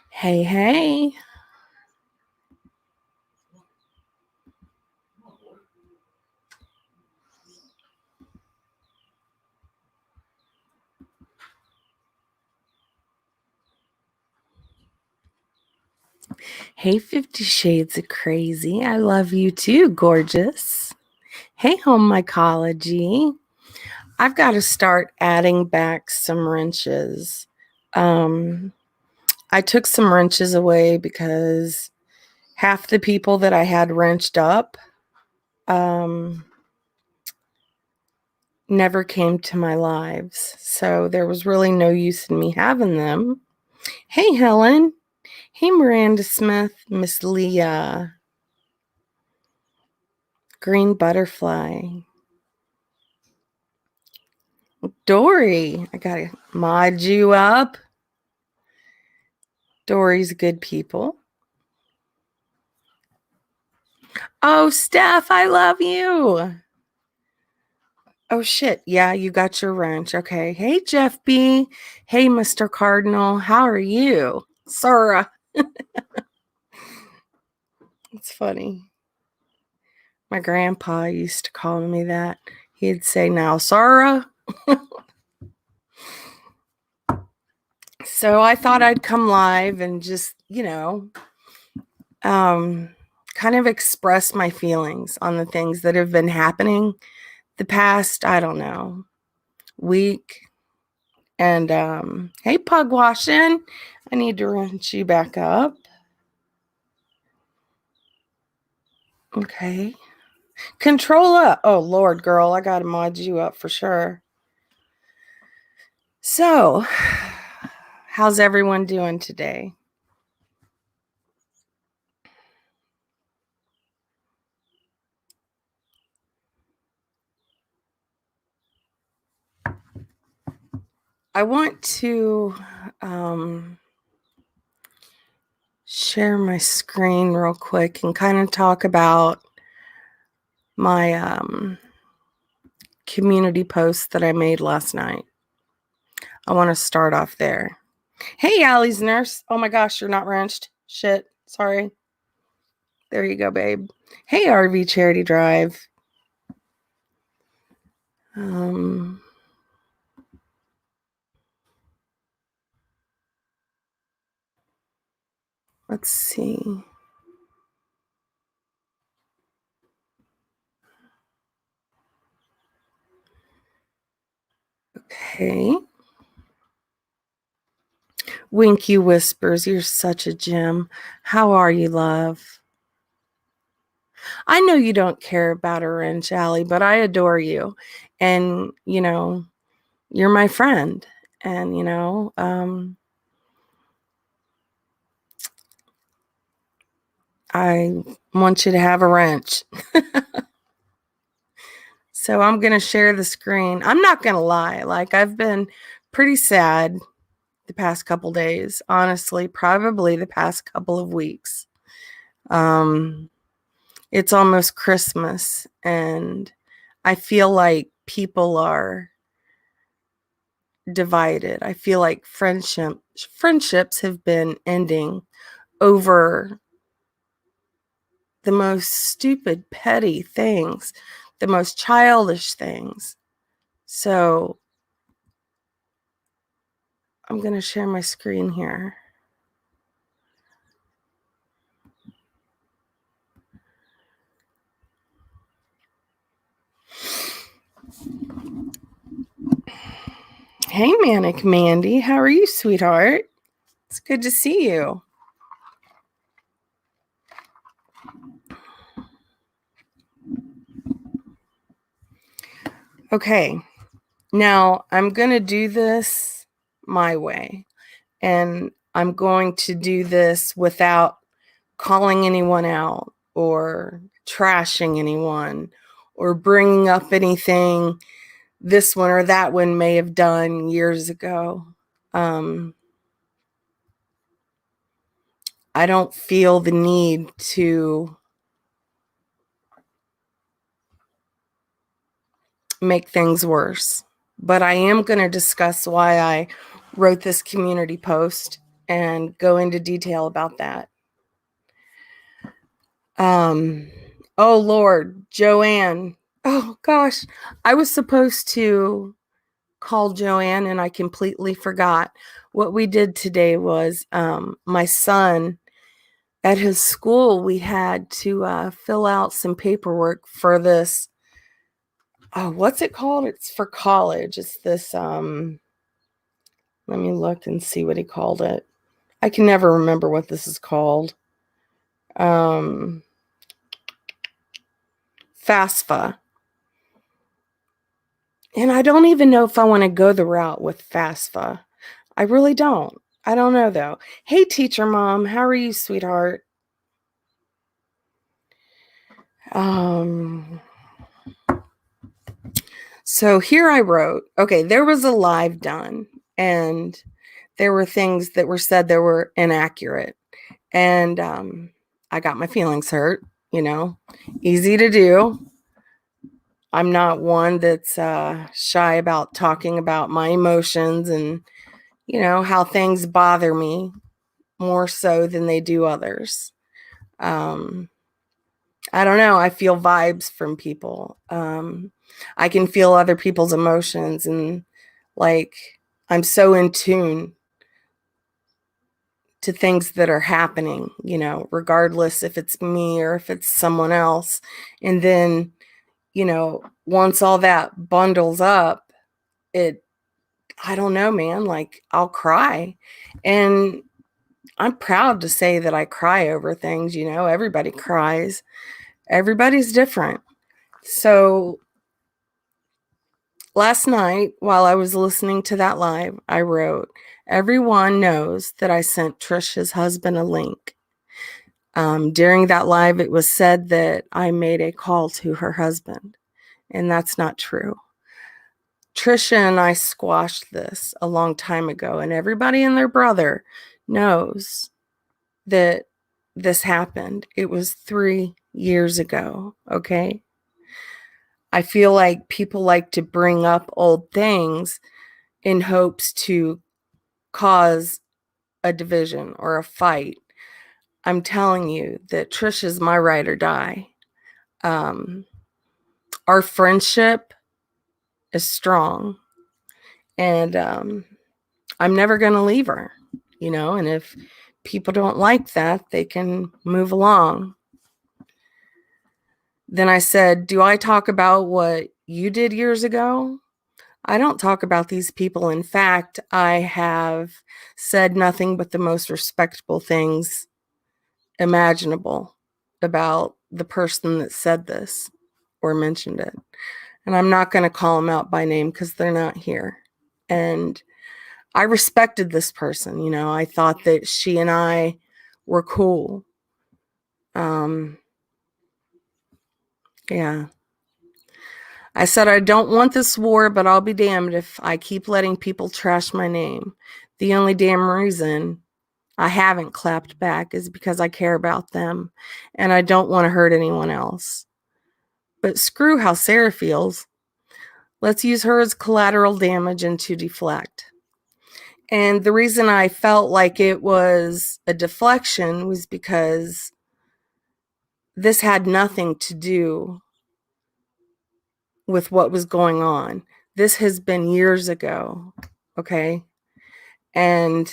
Hey, hey. Hey, 50 Shades of Crazy. I love you too, gorgeous. Hey, home mycology. I've got to start adding back some wrenches. I took some wrenches away because half the people that I had wrenched up never came to my lives. So there was really no use in me having them. Hey, Helen. Hey, Miranda Smith, Miss Leah. Green Butterfly. Dory, I gotta mod you up. Dory's good people. Oh, Steph, I love you. Oh, shit. Yeah, you got your wrench. Okay. Hey, Jeff B. Hey, Mr. Cardinal. How are you? Sarah. It's funny. My grandpa used to call me that. He'd say, now, Sarah. So I thought I'd come live and just, kind of express my feelings on the things that have been happening the past, I don't know, week. And hey, Pug Washing, I need to wrench you back up. Okay. Controlla. Oh, Lord, girl, I got to mod you up for sure. So, how's everyone doing today? I want to share my screen real quick and kind of talk about my community post that I made last night. I want to start off there. Hey, Allie's nurse. Oh my gosh, you're not wrenched. Shit. Sorry. There you go, babe. Hey, RV Charity Drive. Let's see. Okay. Winky Whispers, you're such a gem. How are you, love? I know you don't care about a wrench, Allie, but I adore you. And, you're my friend. And, I want you to have a wrench. So I'm going to share the screen. I'm not going to lie. Like, I've been pretty sad the past couple days. Honestly, probably the past couple of weeks. It's almost Christmas, and I feel like people are divided. I feel like friendships have been ending over the most stupid, petty things, the most childish things. So I'm going to share my screen here. Hey, Manic Mandy. How are you, sweetheart? It's good to see you. Okay. Now, I'm going to do this my way. And I'm going to do this without calling anyone out or trashing anyone or bringing up anything this one or that one may have done years ago. I don't feel the need to make things worse. but I am going to discuss why I wrote this community post and go into detail about that. Oh Lord, Joanne. Oh gosh, I was supposed to call Joanne and I completely forgot. What we did today was my son at his school, we had to fill out some paperwork for this. Oh, what's it called? It's for college. It's this, let me look and see what he called it. I can never remember what this is called. FAFSA. And I don't even know if I want to go the route with FAFSA. I really don't. I don't know though. Hey, teacher mom, how are you, sweetheart? So here I wrote, okay, there was a live done and there were things that were said that were inaccurate. And I got my feelings hurt, easy to do. I'm not one that's shy about talking about my emotions and, how things bother me more so than they do others. I don't know. I feel vibes from people. I can feel other people's emotions and like I'm so in tune to things that are happening, regardless if it's me or if it's someone else. And then, once all that bundles up, I don't know, man, like I'll cry. And I'm proud to say that I cry over things, everybody cries. Everybody's different. So last night, while I was listening to that live, I wrote, everyone knows that I sent Trisha's husband a link. During that live, it was said that I made a call to her husband, and that's not true. Trisha and I squashed this a long time ago, and everybody and their brother knows that this happened. It was 3 years ago, okay? I feel like people like to bring up old things in hopes to cause a division or a fight. I'm telling you that Trisha's my ride or die. Our friendship is strong, and I'm never going to leave her, and if people don't like that, they can move along. Then I said, do I talk about what you did years ago? I don't talk about these people. In fact, I have said nothing but the most respectable things imaginable about the person that said this or mentioned it. And I'm not going to call them out by name because they're not here. And I respected this person. I thought that she and I were cool. Yeah. I said, I don't want this war, but I'll be damned if I keep letting people trash my name. The only damn reason I haven't clapped back is because I care about them and I don't want to hurt anyone else. But screw how Sarah feels. Let's use her as collateral damage and to deflect. And the reason I felt like it was a deflection was because this had nothing to do with what was going on. This has been years ago, okay? And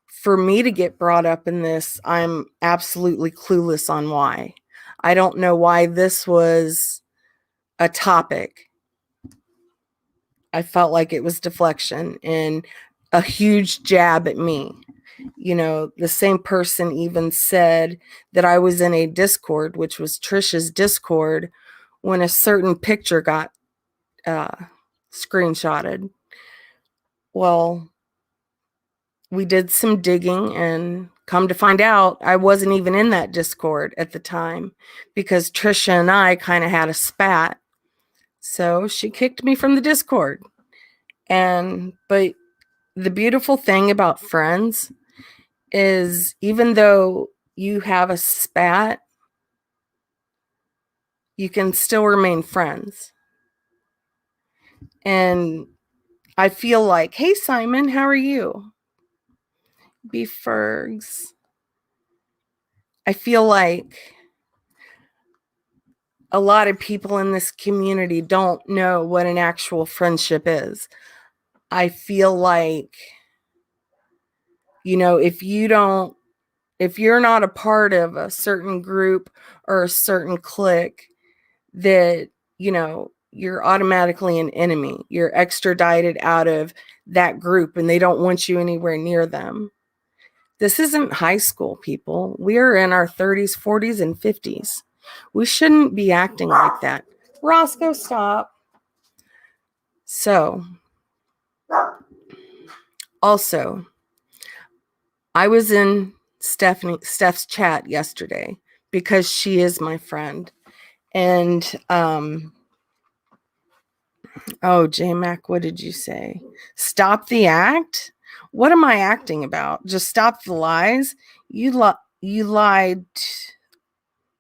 for me to get brought up in this, I'm absolutely clueless on why. I don't know why this was a topic. I felt like it was deflection and a huge jab at me. The same person even said that I was in a Discord, which was Trisha's Discord, when a certain picture got screenshotted. Well, we did some digging and come to find out I wasn't even in that Discord at the time because Trisha and I kind of had a spat. So she kicked me from the Discord. But the beautiful thing about friends is even though you have a spat, you can still remain friends. And I feel like, hey, Simon, how are you? B Fergs. I feel like a lot of people in this community don't know what an actual friendship is. I feel like, if you're not a part of a certain group or a certain clique, that, you're automatically an enemy. You're extradited out of that group and they don't want you anywhere near them. This isn't high school, people. We are in our 30s, 40s, and 50s. We shouldn't be acting like that. Roscoe, stop. So, also, I was in Steph's chat yesterday because she is my friend. And, J-Mac, what did you say? Stop the act? What am I acting about? Just stop the lies? You lied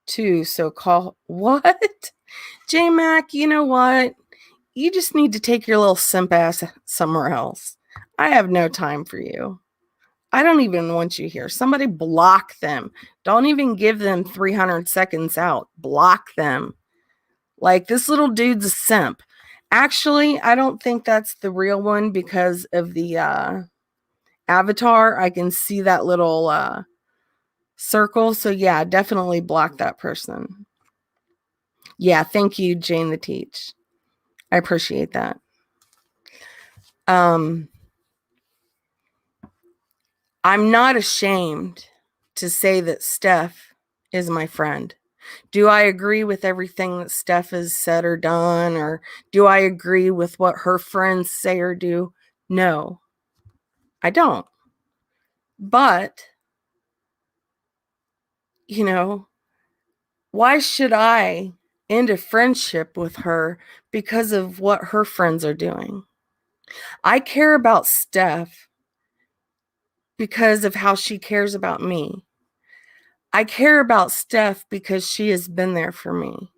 too, so call what? J-Mac, you know what? You just need to take your little simp ass somewhere else. I have no time for you. I don't even want you here. Somebody block them. Don't even give them 300 seconds out. Block them. Like, this little dude's a simp. Actually, I don't think that's the real one because of the avatar. I can see that little circle. So yeah, definitely block that person. Yeah, thank you, Jane the Teach. I appreciate that. I'm not ashamed to say that Steph is my friend. Do I agree with everything that Steph has said or done, or do I agree with what her friends say or do? No, I don't. But, why should I end a friendship with her because of what her friends are doing? I care about Steph because of how she cares about me. I care about Steph because she has been there for me.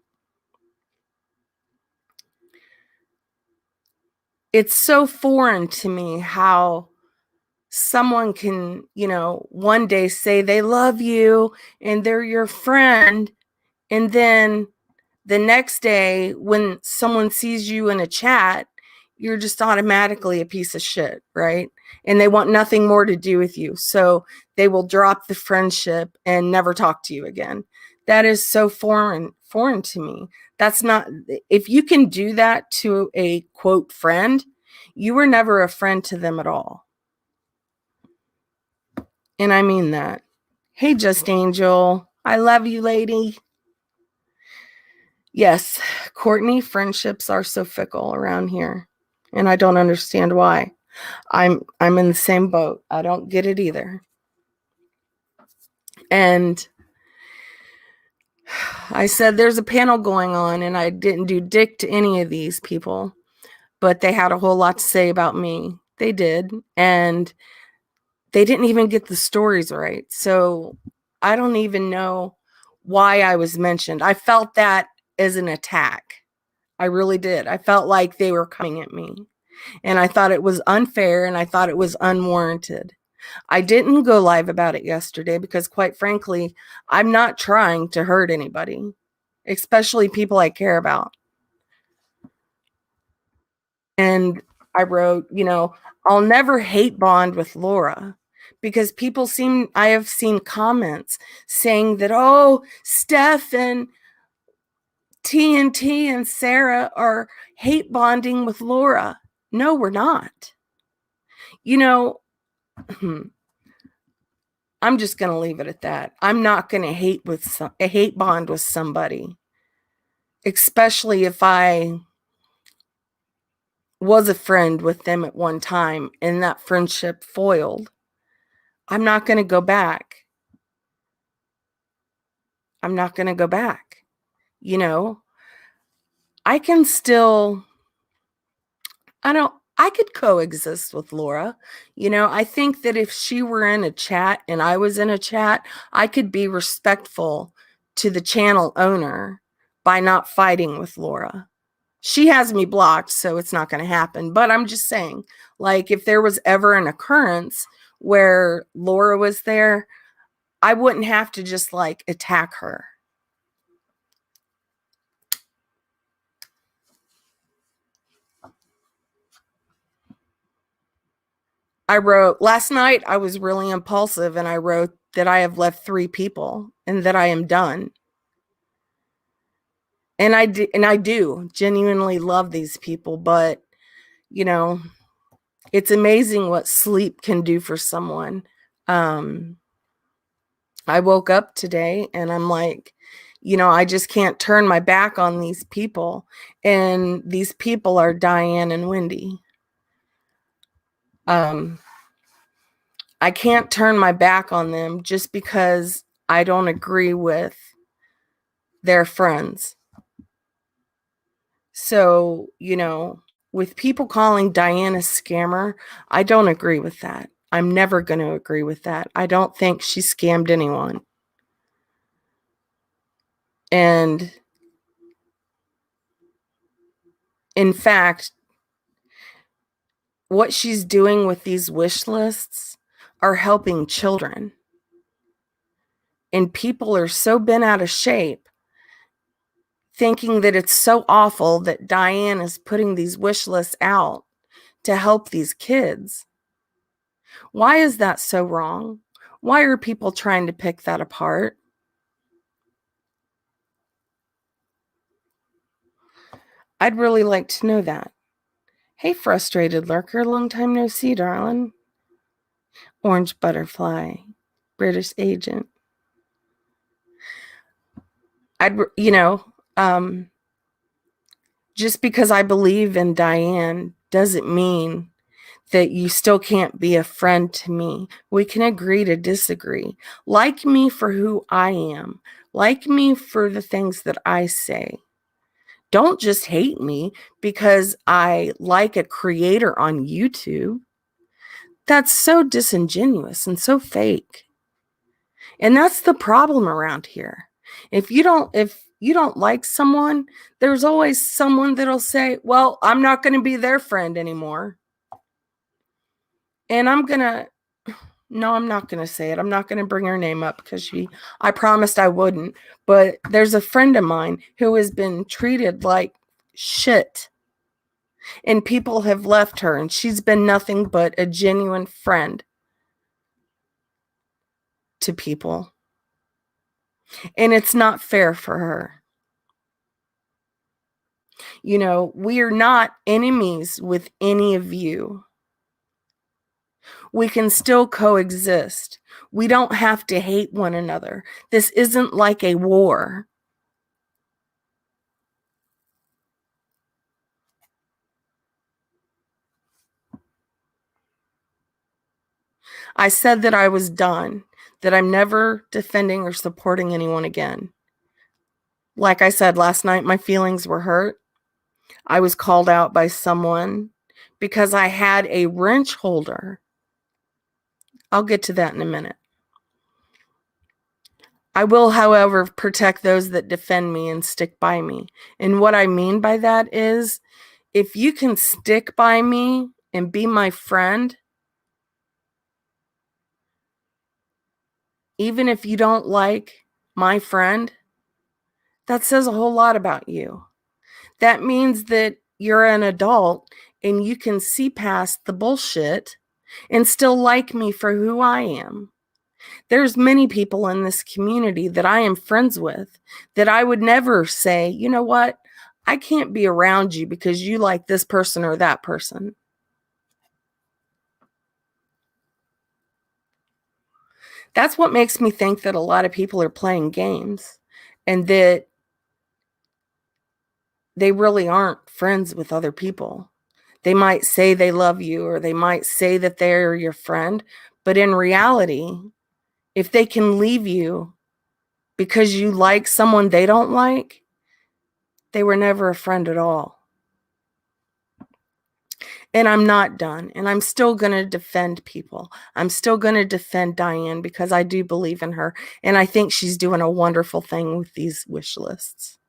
It's so foreign to me how someone can, one day say they love you and they're your friend, and then the next day when someone sees you in a chat, you're just automatically a piece of shit, right? And they want nothing more to do with you. So they will drop the friendship and never talk to you again. That is so foreign to me. That's not, if you can do that to a quote friend, you were never a friend to them at all. And I mean that. Hey, Just Angel. I love you, lady. Yes, Courtney, friendships are so fickle around here. And I don't understand why. I'm in the same boat. I don't get it either. And I said there's a panel going on, and I didn't do dick to any of these people, but they had a whole lot to say about me. They did. And they didn't even get the stories right. So I don't even know why I was mentioned. I felt that as an attack. I really did. I felt like they were coming at me. And I thought it was unfair, and I thought it was unwarranted. I didn't go live about it yesterday because, quite frankly, I'm not trying to hurt anybody, especially people I care about. And I wrote, I'll never hate bond with Laura, because I have seen comments saying that, oh, Steph and TNT and Sarah are hate bonding with Laura. No, we're not. I'm just going to leave it at that. I'm not going to hate bond with somebody, especially if I was a friend with them at one time and that friendship foiled. I'm not going to go back. I'm not going to go back. I can still, I could coexist with Laura. I think that if she were in a chat and I was in a chat, I could be respectful to the channel owner by not fighting with Laura. She has me blocked, so it's not going to happen. But I'm just saying, like, if there was ever an occurrence where Laura was there, I wouldn't have to just like attack her. I wrote last night, I was really impulsive and I wrote that I have left 3 people and that I am done. And I do genuinely love these people, but you know, it's amazing what sleep can do for someone. I woke up today and I'm like, I just can't turn my back on these people. And these people are Diane and Wendy. I can't turn my back on them just because I don't agree with their friends. So, with people calling Diane a scammer, I don't agree with that. I'm never going to agree with that. I don't think she scammed anyone. And in fact, what she's doing with these wish lists are helping children. And people are so bent out of shape thinking that it's so awful that Diane is putting these wish lists out to help these kids. Why is that so wrong? Why are people trying to pick that apart? I'd really like to know that. Hey, frustrated lurker, long time no see, darling. Orange butterfly, British agent. Just because I believe in Diane doesn't mean that you still can't be a friend to me. We can agree to disagree. Like me for who I am. Like me for the things that I say. Don't just hate me because I like a creator on YouTube. That's so disingenuous and so fake. And that's the problem around here. If you don't like someone, there's always someone that'll say, "Well, I'm not going to be their friend anymore." And no, I'm not going to say it. I'm not going to bring her name up because I promised I wouldn't. But there's a friend of mine who has been treated like shit. And people have left her, and she's been nothing but a genuine friend to people. And it's not fair for her. We are not enemies with any of you. We can still coexist. We don't have to hate one another. This isn't like a war. I said that I was done, that I'm never defending or supporting anyone again. Like I said last night, my feelings were hurt. I was called out by someone because I had a wrench holder. I'll get to that in a minute. I will, however, protect those that defend me and stick by me. And what I mean by that is, if you can stick by me and be my friend, even if you don't like my friend, that says a whole lot about you. That means that you're an adult and you can see past the bullshit and still like me for who I am. There's many people in this community that I am friends with that I would never say, "You know what? I can't be around you because you like this person or that person." That's what makes me think that a lot of people are playing games and that they really aren't friends with other people. They might say they love you or they might say that they're your friend, but in reality, if they can leave you because you like someone they don't like, they were never a friend at all. And I'm not done. And I'm still going to defend people. I'm still going to defend Diane because I do believe in her. And I think she's doing a wonderful thing with these wish lists.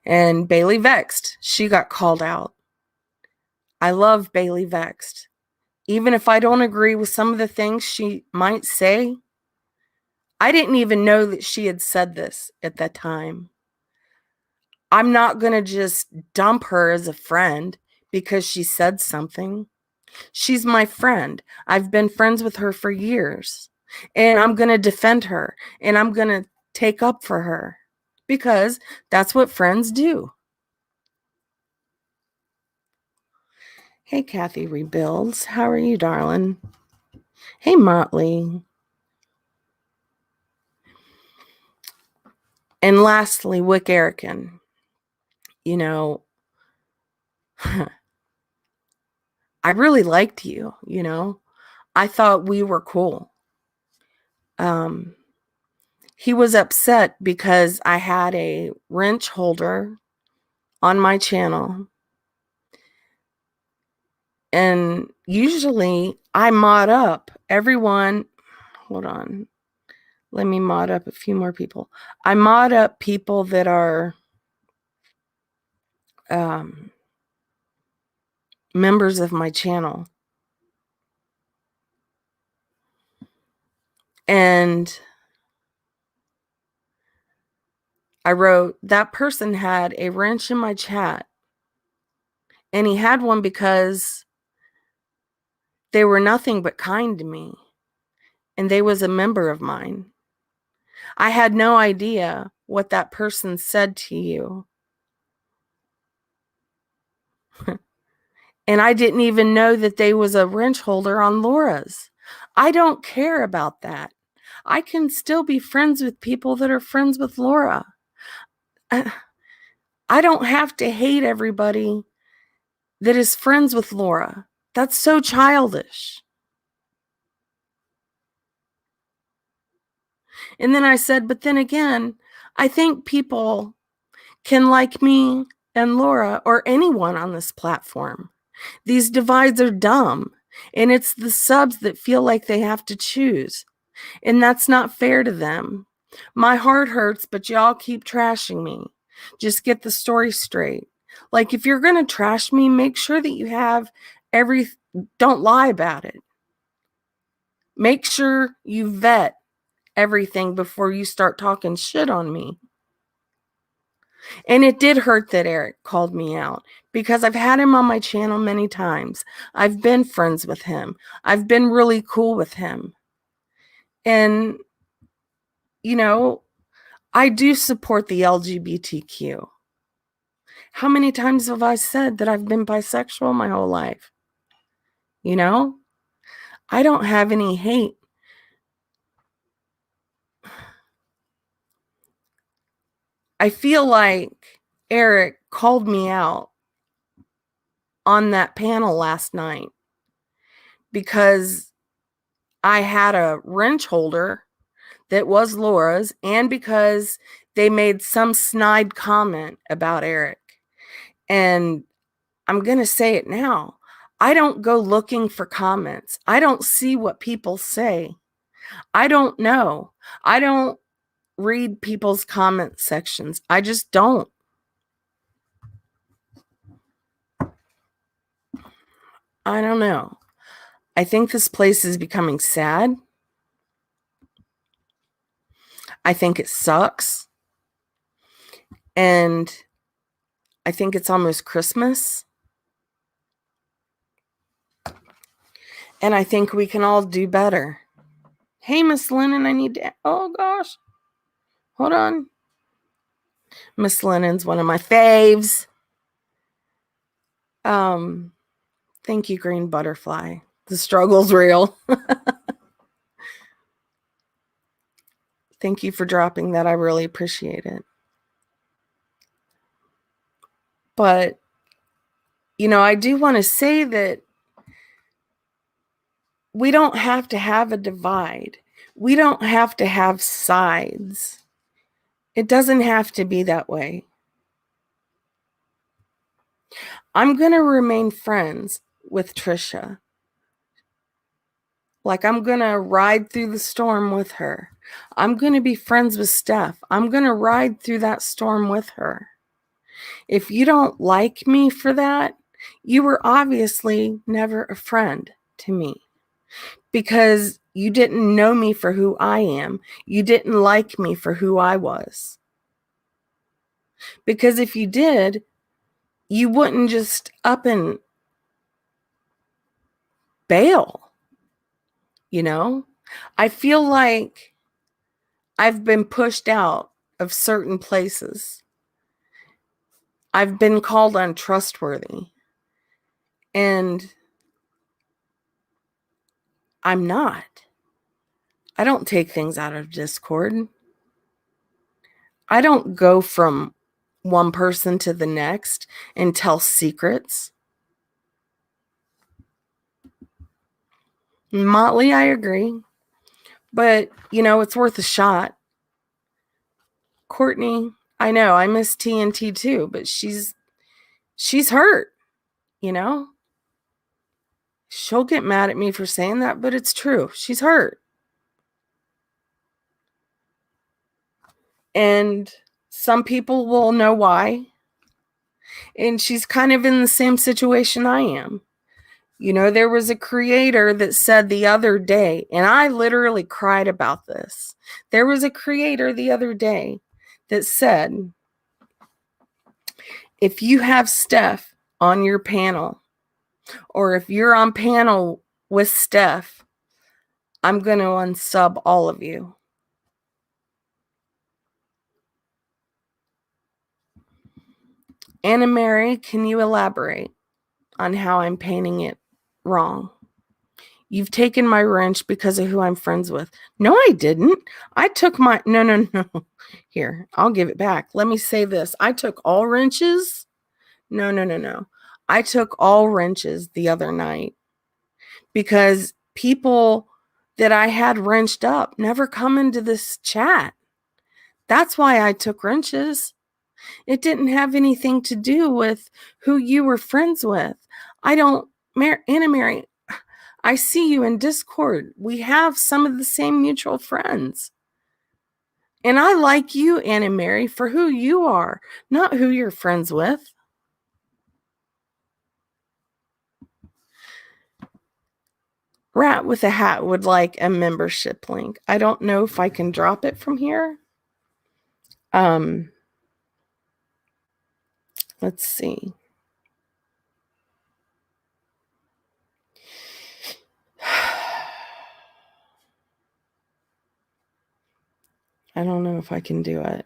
And Bailey Vexed, she got called out. I love Bailey Vexed. Even if I don't agree with some of the things she might say, I didn't even know that she had said this at that time. I'm not going to just dump her as a friend because she said something. She's my friend. I've been friends with her for years. And I'm going to defend her. And I'm going to take up for her. Because that's what friends do. Hey, Kathy Rebuilds. How are you, darling? Hey, Motley. And lastly, Wick Erican. You know, I really liked you, you know. I thought we were cool. He was upset because I had a wrench holder on my channel. And usually I mod up everyone. Hold on. Let me mod up a few more people. I mod up people that are members of my channel. And I wrote, that person had a wrench in my chat. And he had one because they were nothing but kind to me. And they was a member of mine. I had no idea what that person said to you. And I didn't even know that they was a wrench holder on Laura's. I don't care about that. I can still be friends with people that are friends with Laura. I don't have to hate everybody that is friends with Laura. That's so childish. And then I said, but then again, I think people can like me and Laura or anyone on this platform. These divides are dumb. And it's the subs that feel like they have to choose. And that's not fair to them. My heart hurts, but y'all keep trashing me. Just get the story straight. Like, if you're going to trash me, make sure that you have don't lie about it. Make sure you vet everything before you start talking shit on me. And it did hurt that Eric called me out because I've had him on my channel many times. I've been friends with him. I've been really cool with him. And, you know, I do support the LGBTQ. How many times have I said that I've been bisexual my whole life? You know, I don't have any hate. I feel like Eric called me out on that panel last night because I had a wrench holder that was Laura's and because they made some snide comment about Eric. And I'm going to say it now. I don't go looking for comments. I don't see what people say. I don't know. I don't read people's comment sections. I just don't. I don't know. I think this place is becoming sad. I think it sucks. And I think it's almost Christmas. And I think we can all do better. Hey, Miss Lennon, I need to... Oh, gosh. Hold on. Miss Lennon's one of my faves. Thank you, Green Butterfly. The struggle's real. Thank you for dropping that. I really appreciate it. But, you know, I do want to say that we don't have to have a divide. We don't have to have sides. It doesn't have to be that way. I'm going to remain friends with Trisha. Like, I'm going to ride through the storm with her. I'm going to be friends with Steph. I'm going to ride through that storm with her. If you don't like me for that, you were obviously never a friend to me because you didn't know me for who I am. You didn't like me for who I was. Because if you did, you wouldn't just up and bail, you know? I feel like I've been pushed out of certain places. I've been called untrustworthy. And I'm not. I don't take things out of discord. I don't go from one person to the next and tell secrets. Motley, I agree. But, it's worth a shot. Courtney, I know, I miss TNT too, but she's hurt, you know? She'll get mad at me for saying that, but it's true. She's hurt. And some people will know why. And she's kind of in the same situation I am. There was a creator that said the other day, and I literally cried about this. There was a creator the other day that said, if you have Steph on your panel, or if you're on panel with Steph, I'm going to unsub all of you. Anna Mary, can you elaborate on how I'm painting it wrong? You've taken my wrench because of who I'm friends with. No, I didn't. I took my... No. Here, I'll give it back. Let me say this. I took all wrenches. No. I took all wrenches the other night because people that I had wrenched up never come into this chat. That's why I took wrenches. It didn't have anything to do with who you were friends with. Anna Mary, I see you in Discord. We have some of the same mutual friends. And I like you, Anna Mary, for who you are, not who you're friends with. Rat with a Hat would like a membership link. I don't know if I can drop it from here. Let's see. I don't know if I can do it.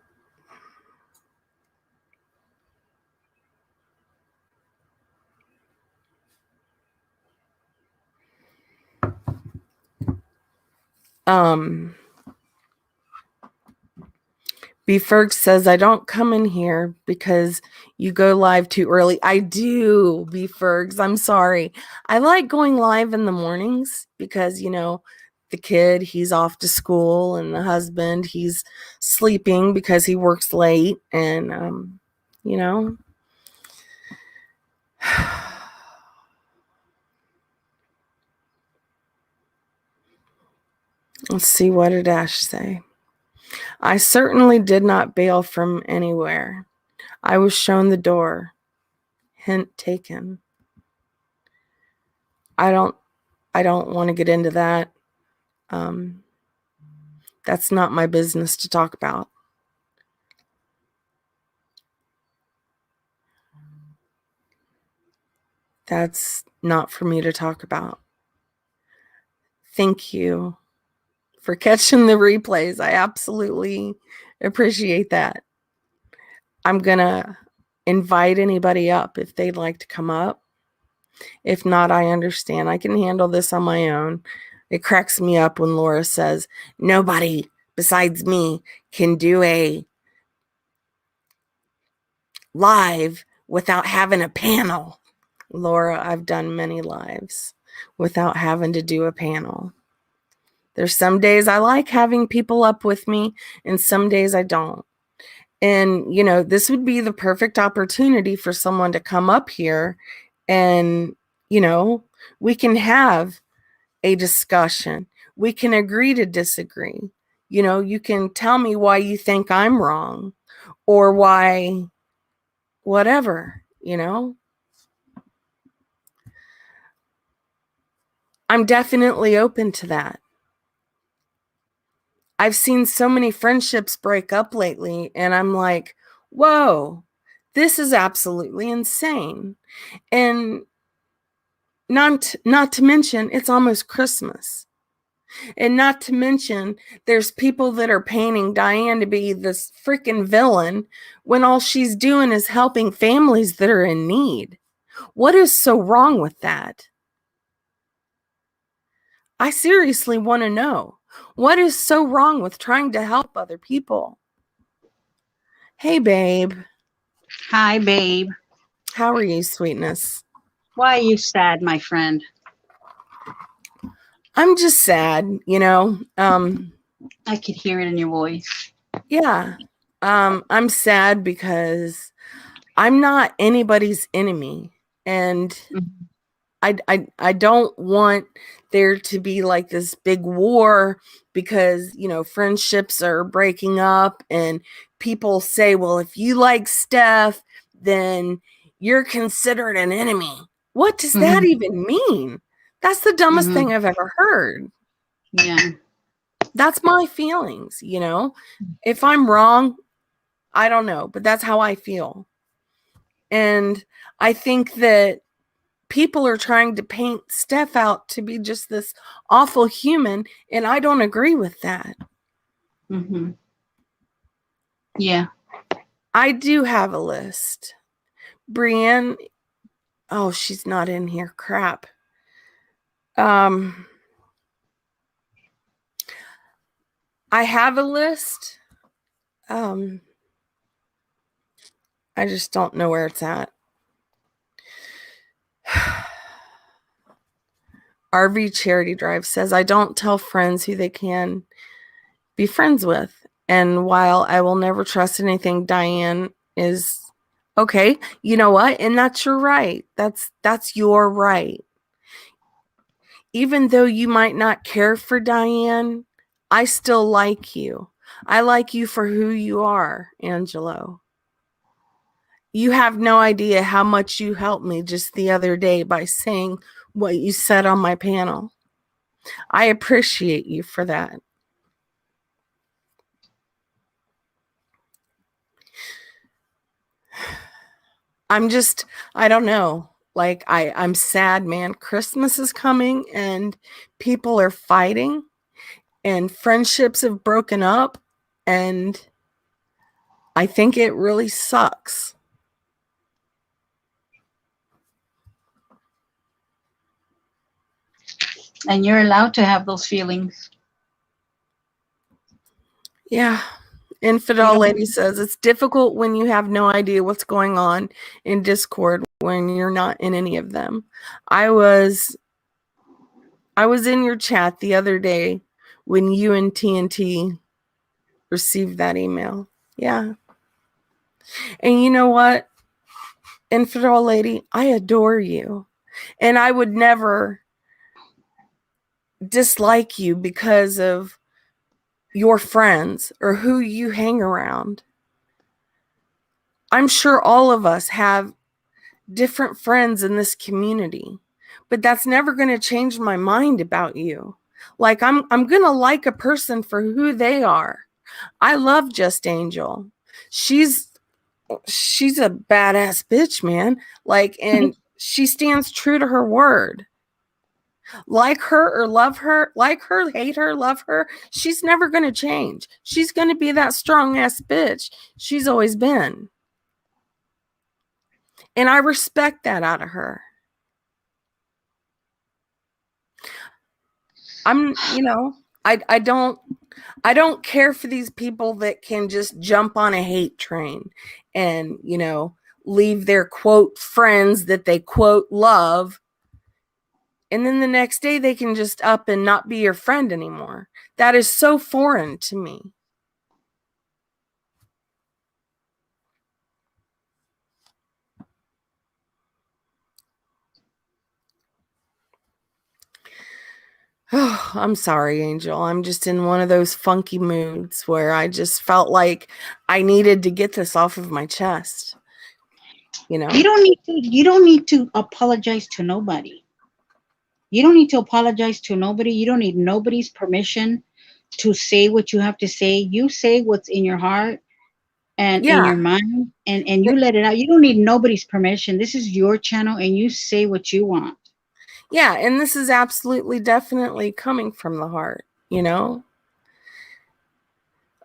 B-Ferg says, I don't come in here because you go live too early. I do, B-Fergs. I'm sorry. I like going live in the mornings because, the kid, he's off to school, and the husband, he's sleeping because he works late. And, let's see, what did Ash say? I certainly did not bail from anywhere. I was shown the door. Hint taken. I don't want to get into that. That's not my business to talk about. That's not for me to talk about. Thank you for catching the replays. I absolutely appreciate that. I'm going to invite anybody up if they'd like to come up. If not, I understand. I can handle this on my own. It cracks me up when Laura says, nobody besides me can do a live without having a panel. Laura, I've done many lives without having to do a panel. There's some days I like having people up with me, and some days I don't. And, this would be the perfect opportunity for someone to come up here and, we can have a discussion. We can agree to disagree. You can tell me why you think I'm wrong or why whatever. I'm definitely open to that. I've seen so many friendships break up lately, and I'm like, whoa, this is absolutely insane. And not to mention, it's almost Christmas. And not to mention, there's people that are painting Diane to be this freaking villain when all she's doing is helping families that are in need. What is so wrong with that? I seriously want to know. What is so wrong with trying to help other people? Hey, babe. Hi, babe. How are you, sweetness? Why are you sad, my friend? I'm just sad. I could hear it in your voice. Yeah. I'm sad because I'm not anybody's enemy. And Mhm. I don't want there to be like this big war because, friendships are breaking up and people say, well, if you like Steph, then you're considered an enemy. What does that Mhm. even mean? That's the dumbest Mhm. thing I've ever heard. Yeah. That's my feelings. If I'm wrong, I don't know, but that's how I feel. And I think that people are trying to paint Steph out to be just this awful human, and I don't agree with that. Mhm. Yeah. I do have a list. Brienne, oh, she's not in here. Crap. I have a list. Um, I just don't know where it's at. RV Charity Drive says, I don't tell friends who they can be friends with. And while I will never trust anything Diane is okay, you know what? And that's your right. That's your right. Even though you might not care for Diane, I still like you. I like you for who you are, Angelo. You have no idea how much you helped me just the other day by saying what you said on my panel. I appreciate you for that. I don't know. Like I'm sad, man. Christmas is coming and people are fighting and friendships have broken up and I think it really sucks. And you're allowed to have those feelings. Yeah. You Infidel don't. Lady says it's difficult when you have no idea what's going on in Discord when you're not in any of them. I was in your chat the other day when you and TNT received that email. Yeah. And you know what? Infidel Lady, I adore you. And I would never dislike you because of your friends or who you hang around. I'm sure all of us have different friends in this community, but that's never going to change my mind about you. Like I'm going to like a person for who they are. I love Just Angel. She's a badass bitch, man. Like, and she stands true to her word. Like her or love her, like her, hate her, love her, she's never going to change. She's going to be that strong ass bitch she's always been. And I respect that out of her. I don't care for these people that can just jump on a hate train and, leave their quote friends that they quote love. And then the next day they can just up and not be your friend anymore. That is so foreign to me. Oh, I'm sorry, Angel. I'm just in one of those funky moods where I just felt like I needed to get this off of my chest, you know? You don't need to apologize to nobody. You don't need to apologize to nobody. You don't need nobody's permission to say what you have to say. You say what's in your heart and in your Yeah. mind, and you let it out. You don't need nobody's permission. This is your channel, and you say what you want. Yeah, and this is absolutely definitely coming from the heart, you know?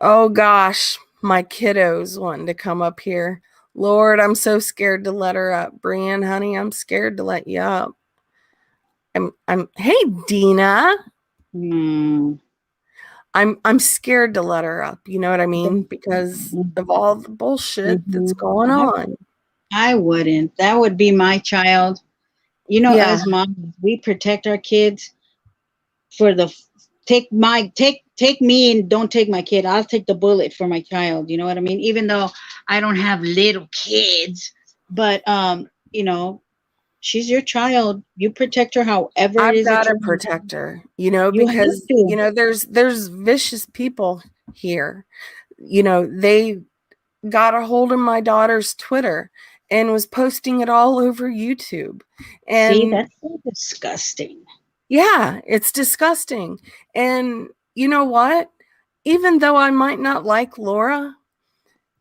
Oh gosh, my kiddo's wanting to come up here. Lord, I'm so scared to let her up. Brian, honey, I'm scared to let you up. Hey, Dina. Hmm. I'm scared to let her up. You know what I mean? Because of all the bullshit that's going I, on. I wouldn't. That would be my child. You know, Yeah, as moms, we protect our kids for the take me and don't take my kid. I'll take the bullet for my child. You know what I mean? Even though I don't have little kids, but you know, she's your child. You protect her however it I've is got that to you want. protect her, you know, You have because to. there's vicious people here. You know, they got a hold of my daughter's Twitter and was posting it all over YouTube. See, And that's so disgusting. yeah, it's disgusting. And you know what? Even though I might not like Laura,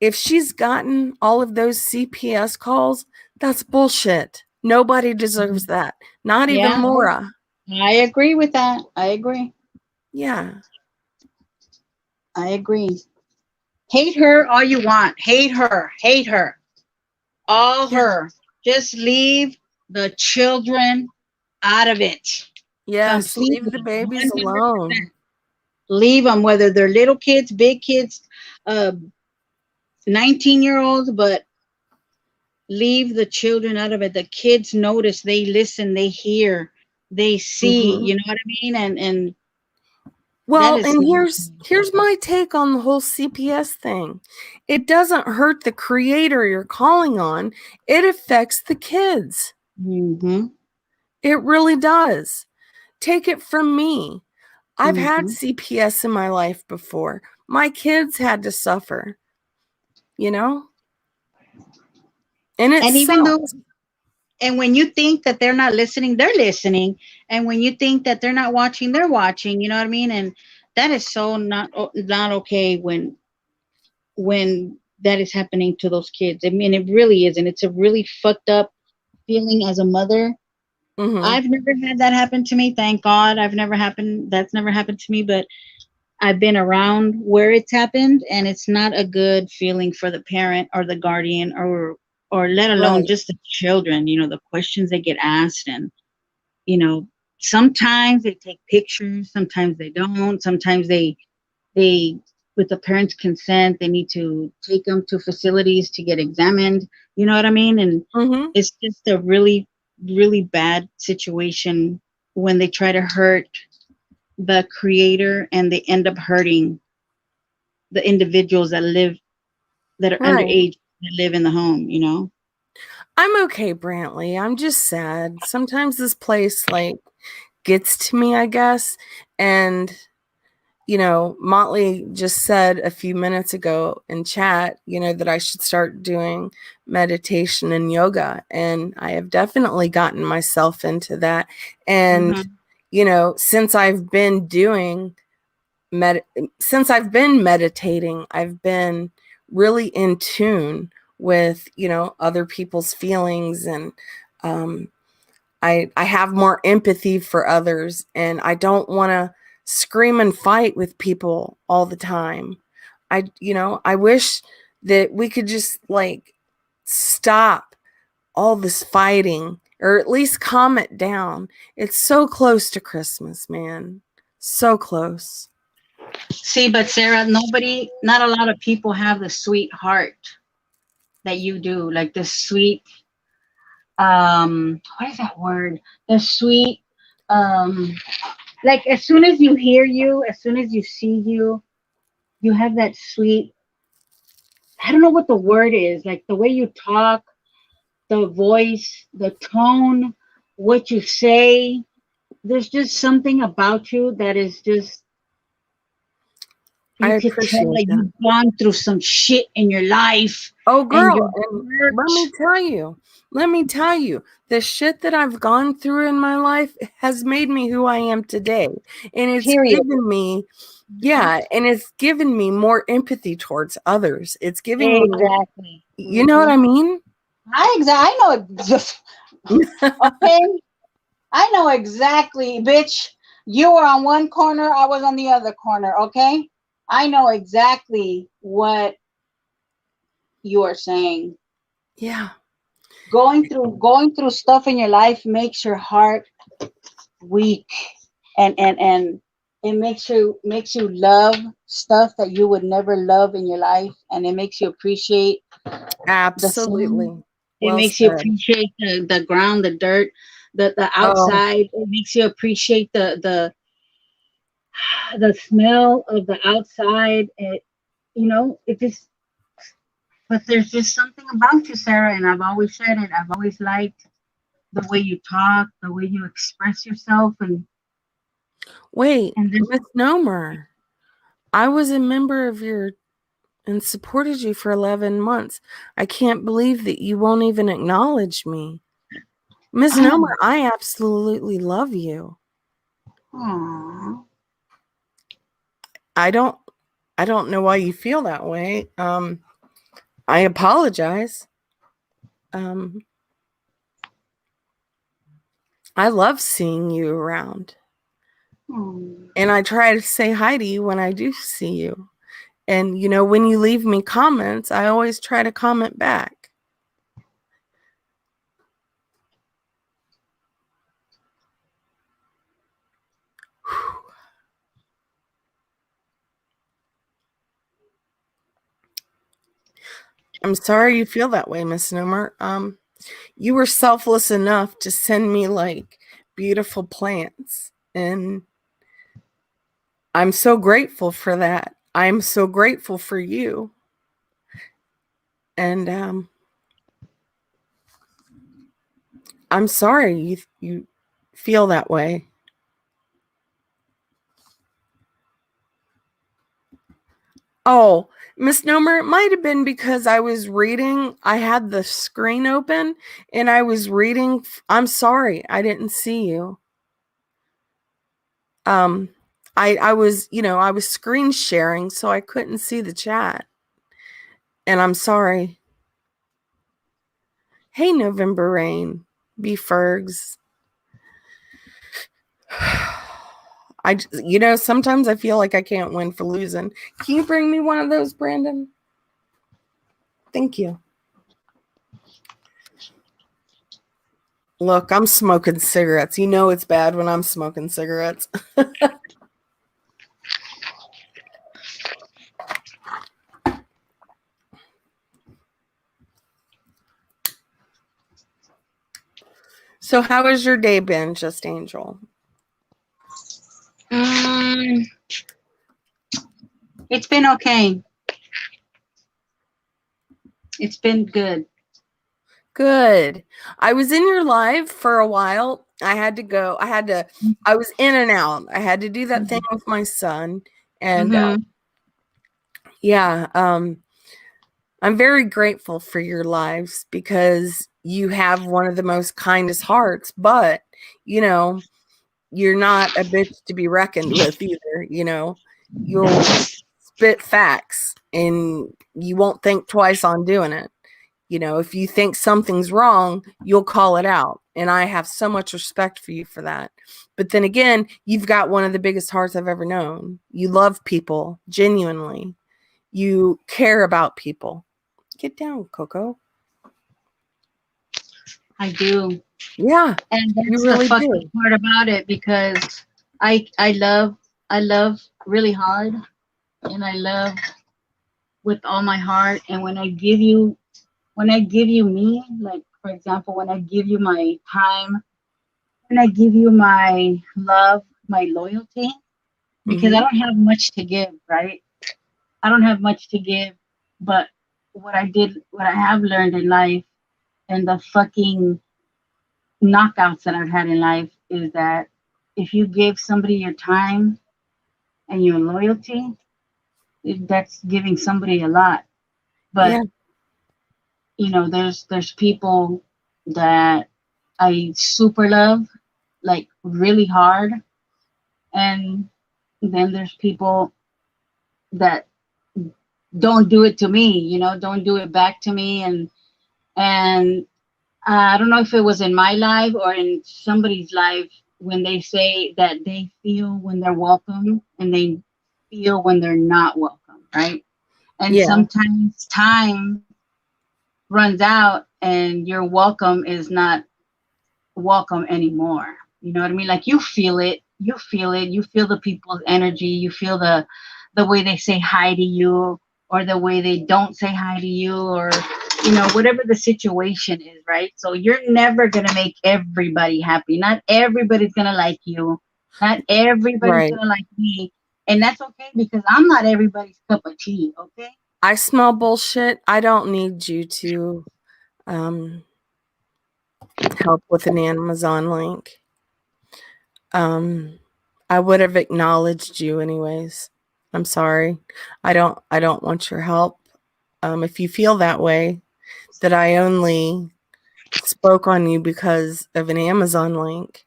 if she's gotten all of those CPS calls, that's bullshit. Nobody deserves that. Not even Yeah, Laura. I agree with that. I agree. Yeah. I agree. Hate her all you want. Hate her. Hate her. All Yeah. her. Just leave the children out of it. Yes, leave the Completely. babies 100%. alone. Leave them, whether they're little kids, big kids, uh, 19-year-olds, but leave the children out of it. The kids notice, they listen, they hear, they see, Hmm. you know what I mean? And that Well, is and not. here's my take on the whole CPS thing. It doesn't hurt the creator you're calling on. It affects the kids. Mm-hmm. It really does. Take it from me. I've had Mm-hmm. CPS in my life before. My kids had to suffer, you know? And it And even though, sucks. and when you think that they're not listening, they're listening. And when you think that they're not watching, they're watching. You know what I mean? And that is so not okay when that is happening to those kids. I mean, it really is, and it's a really fucked up feeling as a mother. Hmm. I've never had that happen to me. Thank God, That's never happened to me. But I've been around where it's happened, and it's not a good feeling for the parent or the guardian, or let alone Right. just the children. You know, the questions they get asked, and you know, sometimes they take pictures, sometimes they don't, sometimes they with the parents' consent, they need to take them to facilities to get examined. You know what I mean? And Hmm. it's just a really, really bad situation when they try to hurt the creator and they end up hurting the individuals that are Right. underage that live in the home, you know? I'm okay, Brantley. I'm just sad. Sometimes this place like gets to me, I guess. And you know, Motley just said a few minutes ago in chat, you know, that I should start doing meditation and yoga. And I have definitely gotten myself into that. And, Mm-hmm. you know, med since I've been meditating, I've been really in tune with, you know, other people's feelings and um I have more empathy for others and I don't want to scream and fight with people all the time. I wish that we could just like stop all this fighting or at least calm it down. It's so close to Christmas, man. So close. See, but Sarah, not a lot of people have the sweet heart that you do, like the sweet, what is that word? The sweet, um, like as soon as you hear you, as soon as you see you, you have that sweet, I don't know what the word is, like the way you talk, the voice, the tone, what you say. there's just something about you that is just, I you could tell appreciate that that. you've gone through some shit in your life Oh, and girl, you're and hurt. let me tell you, the shit that I've gone through in my life has made me who I am today. And it's Period. given me, Mhm. yeah, and it's given me more empathy towards others. It's giving me, Exactly. you know what Hmm. I mean? I know. Okay, I know exactly, bitch. You were on one corner, I was on the other corner. Okay, I know exactly what you are saying. Yeah, Going through stuff in your life makes your heart weak, and it makes you love stuff that you would never love in your life, and it makes you appreciate the sun. absolutely. It Well makes you said. appreciate the ground, the dirt, the Oh, outside. It makes you appreciate the smell of the outside. It just, but there's just something about you, Sarah, and I've always said it. I've always liked the way you talk, the way you express yourself, wait, and this. misnomer. I was a member of your and supported you for 11 months. I can't believe that you won't even acknowledge me. Misnomer, I absolutely love you. Aw. I don't I don't know why you feel that way. I apologize. Um I love seeing you around. Aw. And I try to say hi to you when I do see you. And when you leave me comments, I always try to comment back. I'm sorry you feel that way, Misnomer. You were selfless enough to send me like beautiful plants, and I'm so grateful for that. I'm so grateful for you. And I'm sorry you feel that way. Oh, Misnomer, it might have been because I was reading. I had the screen open and I was reading. I'm sorry, I didn't see you. Um, I was screen sharing, so I couldn't see the chat. And I'm sorry. Hey, November Rain, B Fergs. Sometimes I feel like I can't win for losing. Can you bring me one of those, Brandon? Thank you. Look, I'm smoking cigarettes. You know it's bad when I'm smoking cigarettes. So, how has your day been, Just Angel? Mm, it's been okay. It's been good. Good. I was in your live for a while. I had to go. I was in and out. I had to do that thing with my son. And Mm-hmm. yeah, I'm very grateful for your lives because you have one of the most kindest hearts, but you know, you're not a bitch to be reckoned with either. You'll spit facts and you won't think twice on doing it. If you think something's wrong, you'll call it out. And I have so much respect for you for that. But then again, you've got one of the biggest hearts I've ever known. You love people genuinely, you care about people. Get down, Coco. I do. Yeah, And you that's the really fucked up do. part about it, because I love really hard, and I love with all my heart. And when I give you me, like for example, when I give you my time, when I give you my love, my loyalty, because I Hmm. don't have much to give, right? I don't have much to give, but what I have learned in life, and the fucking knockouts that I've had in life, is that if you give somebody your time and your loyalty, that's giving somebody a lot. But Yeah. there's people that I super love, like really hard, and then there's people that don't do it to me, don't do it back to me, and I don't know if it was in my life or in somebody's life when they say that they feel when they're welcome and they feel when they're not welcome, right? And Yeah. sometimes time runs out and your welcome is not welcome anymore. You know what I mean? Like you feel it, you feel the people's energy, you feel the way they say hi to you or the way they don't say hi to you or whatever the situation is, right? So you're never going to make everybody happy. Not everybody's going to like you. Not everybody's Right. going to like me. And that's okay because I'm not everybody's cup of tea, okay? I smell bullshit. I don't need you to um, help with an Amazon link. Um, I would have acknowledged you anyways. I'm sorry. I don't want your help. If you feel that way, that I only spoke on you because of an Amazon link.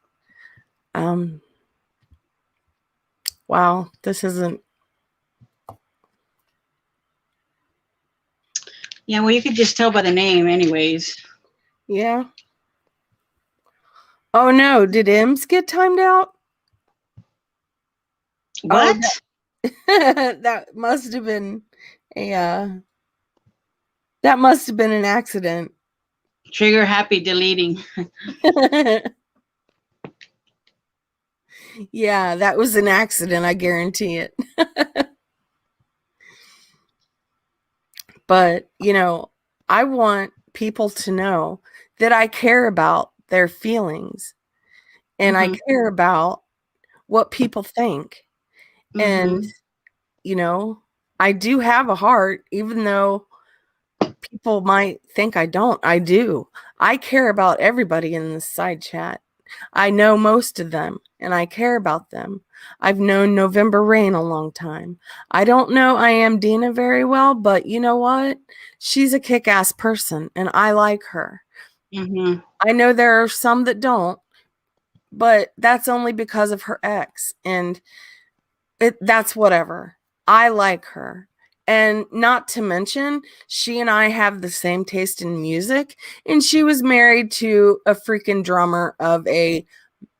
Um, wow, this isn't. Yeah, well, you could just tell by the name, anyways. Yeah. Oh no, did M's get timed out? Oh, What? that must have been a that must have been an accident. Trigger happy deleting. Yeah, that was an accident, I guarantee it. But, I want people to know that I care about their feelings and I Mm-hmm. care about what people think. And, Mm-hmm. you know, I do have a heart, even though people might think I don't. I do. I care about everybody in this side chat. I know most of them and I care about them. I've known November Rain a long time. I don't know I am Dina very well, but you know what? She's a kick ass person and I like her. Mm-hmm. I know there are some that don't, but that's only because of her ex. And that's whatever. I like her. And not to mention, she and I have the same taste in music, and she was married to a freaking drummer of a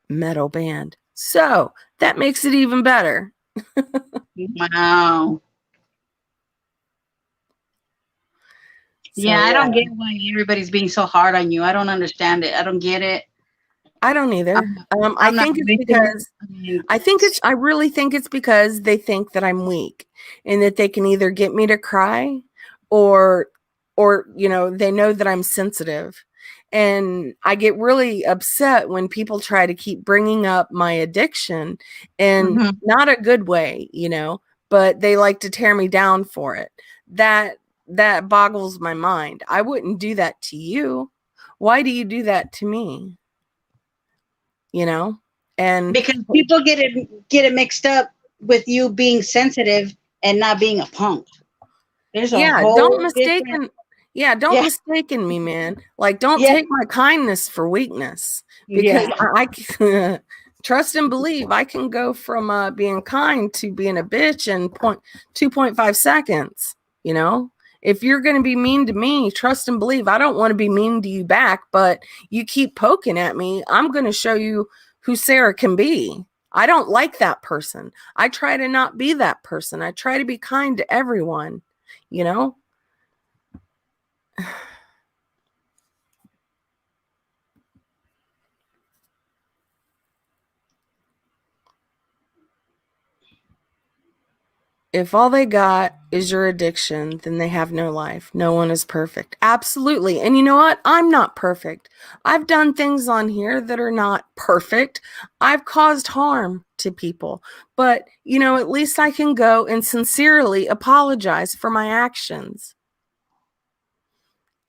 metal band. So that makes it even better. Wow. Yeah, So I don't yeah, get why everybody's being so hard on you. I don't understand it. I don't get it. I don't either. I'm, I I'm not think it's with it. because I mean, I really think it's because they think that I'm weak and that they can either get me to cry or they know that I'm sensitive. And I get really upset when people try to keep bringing up my addiction in mhm. not a good way, but they like to tear me down for it. That that boggles my mind. I wouldn't do that to you. Why do you do that to me? You know? And Because people get it mixed up with you being sensitive and not being a punk. There's a yeah, whole different. don't Yeah, mistaken me, man. Like, don't yeah, take my kindness for weakness because yeah. trust and believe I can go from being kind to being a bitch in 2.5 seconds. You know, if you're going to be mean to me, trust and believe I don't want to be mean to you back, but you keep poking at me, I'm going to show you who Sarah can be. I don't like that person. I try to not be that person. I try to be kind to everyone, you know? If all they got is your addiction, then they have no life. No one is perfect. Absolutely. And you know what? I'm not perfect. I've done things on here that are not perfect. I've caused harm to people. But, at least I can go and sincerely apologize for my actions.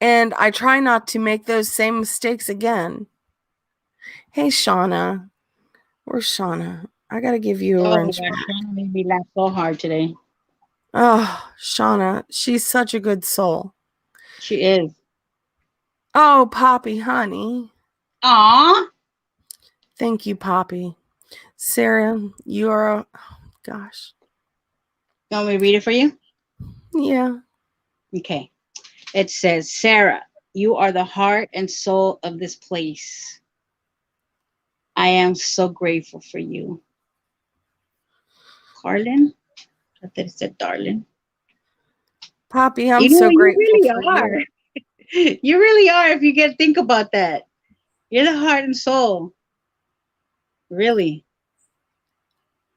And I try not to make those same mistakes again. Hey, Shauna. Where's Shauna? I got to give you a Oh my wrench gosh, back. Shannon made me laugh so hard today. Oh, Shauna, she's such a good soul. She is. Oh, Poppy, honey. Aw. Thank you, Poppy. Sarah, you are a, oh, gosh. You want me to read it for you? Yeah. Okay. It says, Sarah, you are the heart and soul of this place. I am so grateful for you. Carlin? I thought it said darling. Poppy, I'm You know so what? You grateful really for you. are. You really are if you get think about that. You're the heart and soul. Really.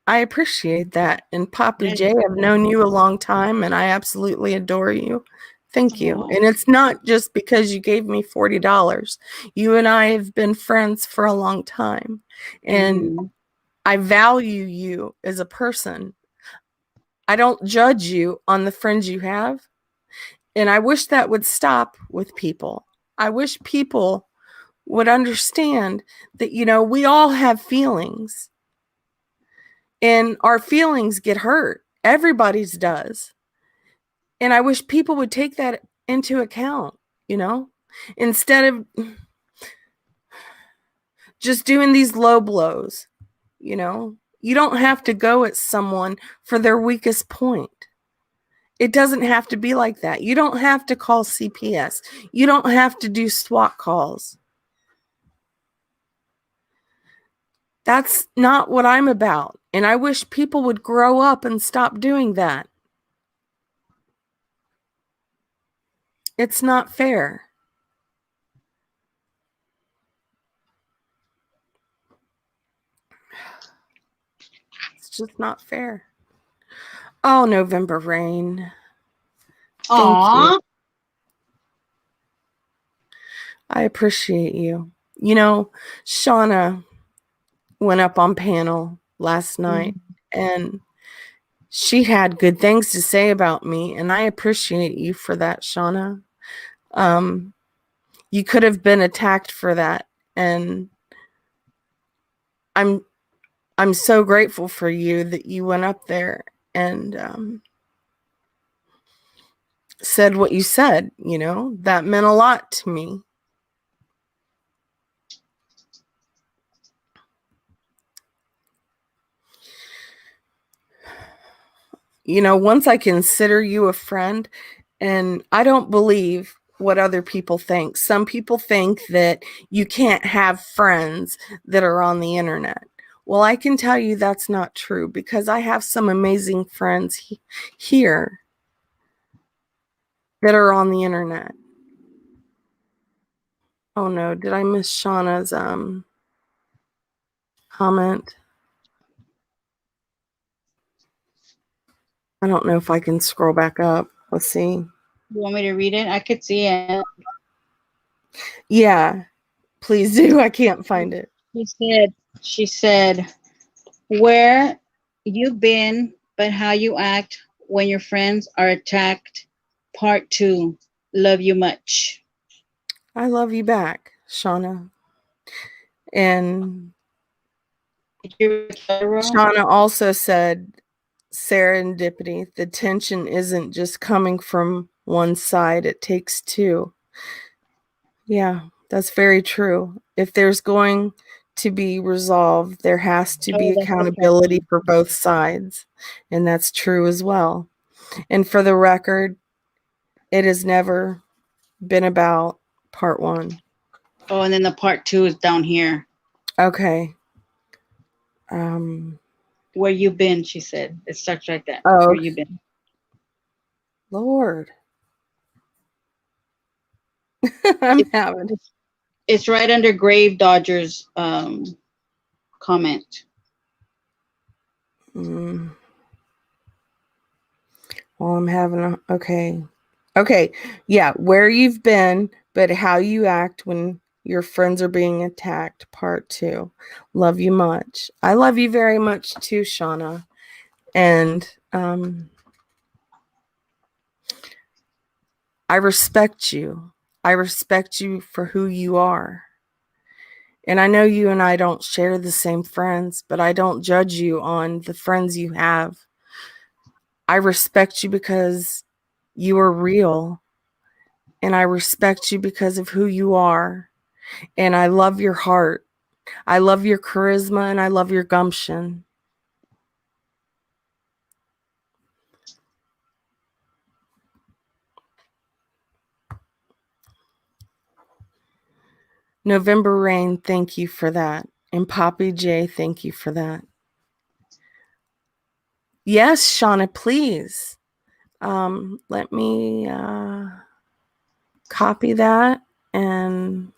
I appreciate that. And Poppy That J, is I've known you a long time and I absolutely adore you. Thank you. oh. And it's not just because you gave me $40. You and I have been friends for a long time. And Mhm. I value you as a person. I don't judge you on the friends you have. And I wish that would stop with people. I wish people would understand that, we all have feelings and our feelings get hurt. Everybody's does. And I wish people would take that into account, instead of just doing these low blows, You don't have to go at someone for their weakest point. It doesn't have to be like that. You don't have to call CPS. You don't have to do SWAT calls. That's not what I'm about. And I wish people would grow up and stop doing that. It's not fair. It's just not fair. Oh, November rain. Thank you. Aw. I appreciate you. Shauna went up on panel last night Mhm. and she had good things to say about me. And I appreciate you for that, Shauna. You could have been attacked for that. And I'm so grateful for you that you went up there and said what you said. That meant a lot to me. Once I consider you a friend, and I don't believe what other people think. Some people think that you can't have friends that are on the internet. Well, I can tell you that's not true because I have some amazing friends here that are on the internet. Oh no, did I miss Shauna's comment? I don't know if I can scroll back up. Let's see. You want me to read it? I could see it. Yeah, please do. I can't find it. She said, where you been, but how you act when your friends are attacked. Part two. Love you much. I love you back, Shauna. And Did you read the other row? Shauna also said, serendipity, the tension isn't just coming from one side, it takes two. Yeah, that's very true. If there's going to be resolve, there has to be Oh, that's the accountability second. for both sides. And that's true as well. And for the record, it has never been about part one. Oh, and then the part two is down here. Okay. Um, Where you been, she said. It starts like that. oh, Where you been. Lord. I'm It, having. it's right under Grave Dodger's comment. Mm, well, I'm having a. Okay. Okay. Yeah. Where you've been, but how you act when your friends are being attacked. Part two. Love you much. I love you very much too, Shauna. And I respect you. I respect you for who you are. And I know you and I don't share the same friends, but I don't judge you on the friends you have. I respect you because you are real, and I respect you because of who you are. And I love your heart. I love your charisma, and I love your gumption. November Rain, thank you for that. And Poppy J, thank you for that. Yes, Shauna, please. Let me copy that, and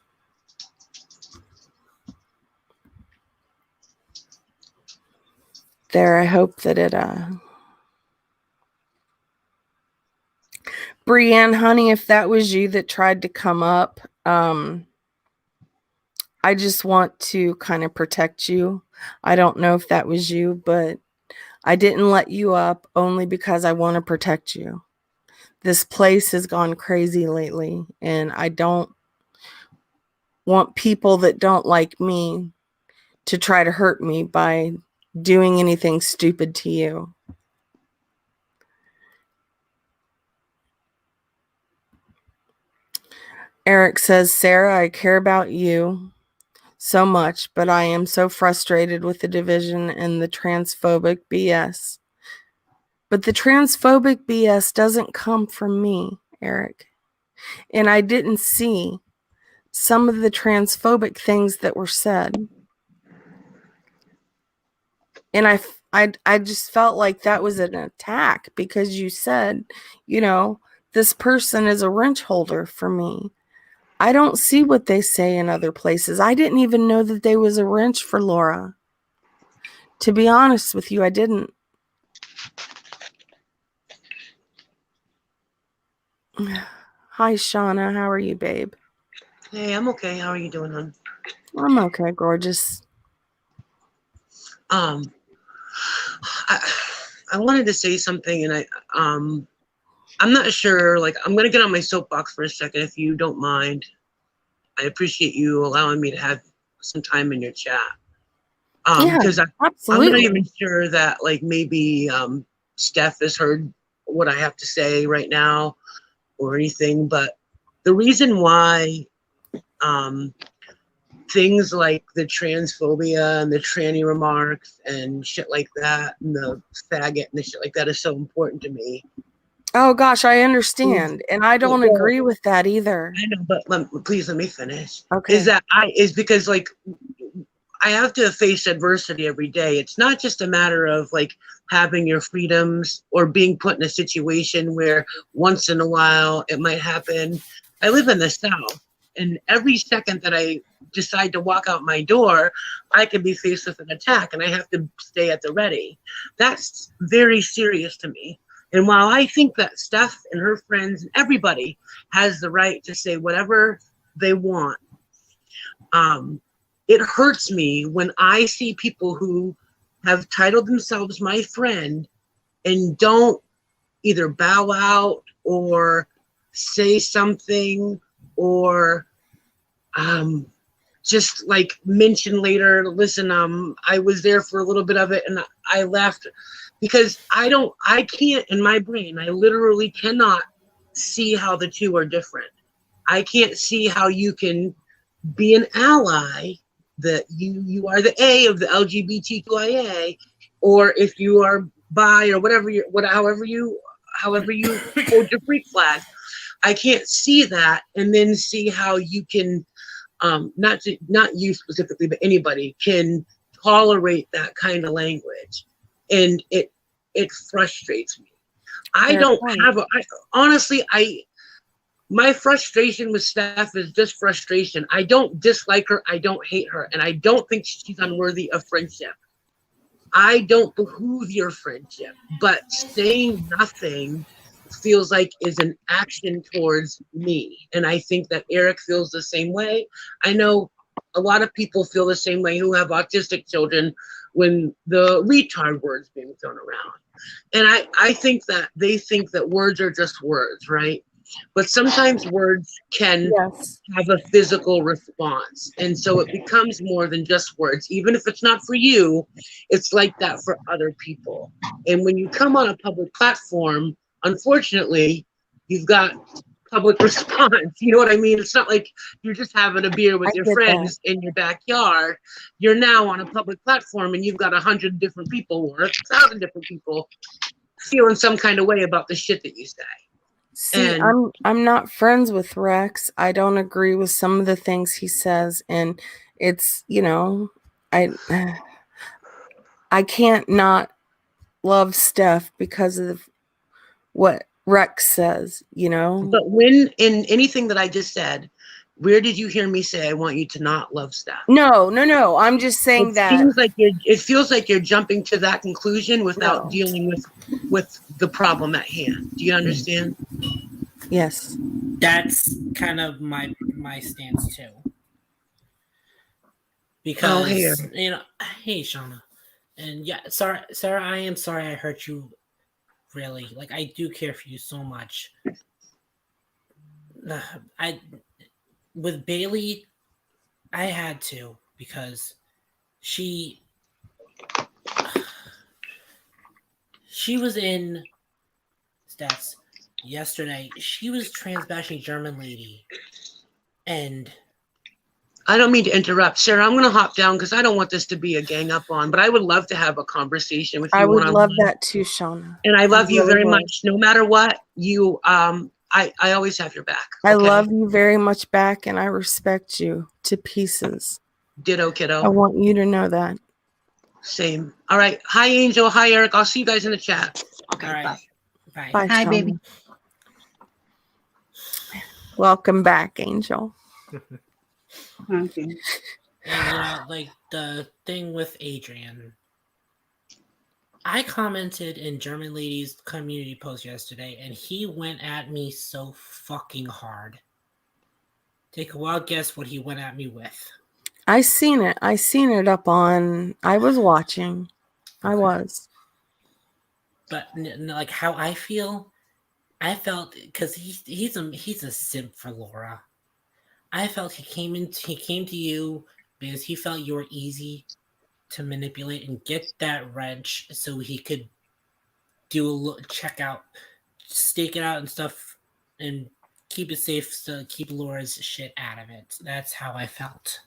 there, I hope that it Brienne, honey, if that was you that tried to come up, I just want to kind of protect you. I don't know if that was you, but I didn't let you up only because I want to protect you. This place has gone crazy lately, and I don't want people that don't like me to try to hurt me by doing anything stupid to you. Eric says, Sarah, I care about you so much, but I am so frustrated with the division and the transphobic BS. But the transphobic BS doesn't come from me, Eric. And I didn't see some of the transphobic things that were said. And I just felt like that was an attack because you said, this person is a wrench holder for me. I don't see what they say in other places. I didn't even know that they was a wrench for Laura. To be honest with you, I didn't. Hi, Shauna. How are you, babe? Hey, I'm okay. How are you doing, hon? I'm okay, gorgeous. I wanted to say something, and I'm not sure. Like, I'm gonna get on my soapbox for a second, if you don't mind. I appreciate you allowing me to have some time in your chat. Yeah, Because I'm absolutely. not even sure that, like, maybe Steph has heard what I have to say right now or anything. But the reason why things like the transphobia and the tranny remarks and shit like that, and the faggot and the shit like that is so important to me. Oh gosh, I understand, and I don't agree with that either. I know, but please let me finish. Okay. Is because, like, I have to face adversity every day. It's not just a matter of, like, having your freedoms or being put in a situation where once in a while it might happen. I live in the South, and every second that I decide to walk out my door, I can be faced with an attack, and I have to stay at the ready. That's very serious to me. And while I think that Steph and her friends and everybody has the right to say whatever they want, it hurts me when I see people who have titled themselves my friend and don't either bow out or say something or just like mention later, listen, I was there for a little bit of it and I left, because I can't, in my brain, I literally cannot see how the two are different. I can't see how you can be an ally, that you are the A of the LGBTQIA, or if you are bi or whatever however you hold your freak flag. I can't see that and then see how you can not you specifically, but anybody can tolerate that kind of language, and it frustrates me. Honestly, my frustration with Steph is just frustration. I don't dislike her, I don't hate her, and I don't think she's unworthy of friendship. I don't behoove your friendship, but saying nothing feels like is an action towards me. And I think that Eric feels the same way. I know a lot of people feel the same way who have autistic children when the retard word's being thrown around. And I think that they think that words are just words, right? but sometimes words can Yes. have a physical response. And so it becomes more than just words. Even if it's not for you, it's like that for other people. And when you come on a public platform, unfortunately, you've got public response. You know what I mean? It's not like you're just having a beer I with your get that. friends in your backyard. You're now on a public platform and you've got 100 different people or 1,000 different people feeling some kind of way about the shit that you say. See, And I'm not friends with Rex. I don't agree with some of the things he says, and it's, I I can't not love Steph because of what Rex says, but when in anything that I just said, where did you hear me say I want you to not love Steph? No. I'm just saying that It feels like you're jumping to that conclusion without no. dealing with the problem at hand. Do you understand? Yes. That's kind of my stance too. Oh, hey, Because hey Shauna, and yeah, sorry, Sarah, I am sorry I hurt you. Really, like I do care for you so much. I with Bailey, I had to because she was in stats yesterday. She was trans bashing German lady, and I don't mean to interrupt, Sarah. I'm going to hop down because I don't want this to be a gang up on. But I would love to have a conversation with you I would one-on-one. love that too, Shauna. And I love you really very would. much. No matter what, you I always have your back. I okay? love you very much back, and I respect you to pieces. Ditto, I kiddo. want you to know that. Same. All right. Hi, Angel. Hi, Eric. I'll see you guys in the chat. Okay. all right, Bye. bye. Bye, Hi, Shauna. baby. Welcome back, Angel. Okay. And like the thing with Adrian, I commented in German Lady's community post yesterday, and he went at me so fucking hard. Take a wild guess what he went at me with. I seen it up on. I was watching. I Okay. was. But like how I feel, I felt because he's a simp for Laura. I felt he came to you because he felt you were easy to manipulate and get that wrench so he could do a check out, stake it out and stuff, and keep it safe to keep Laura's shit out of it. That's how I felt.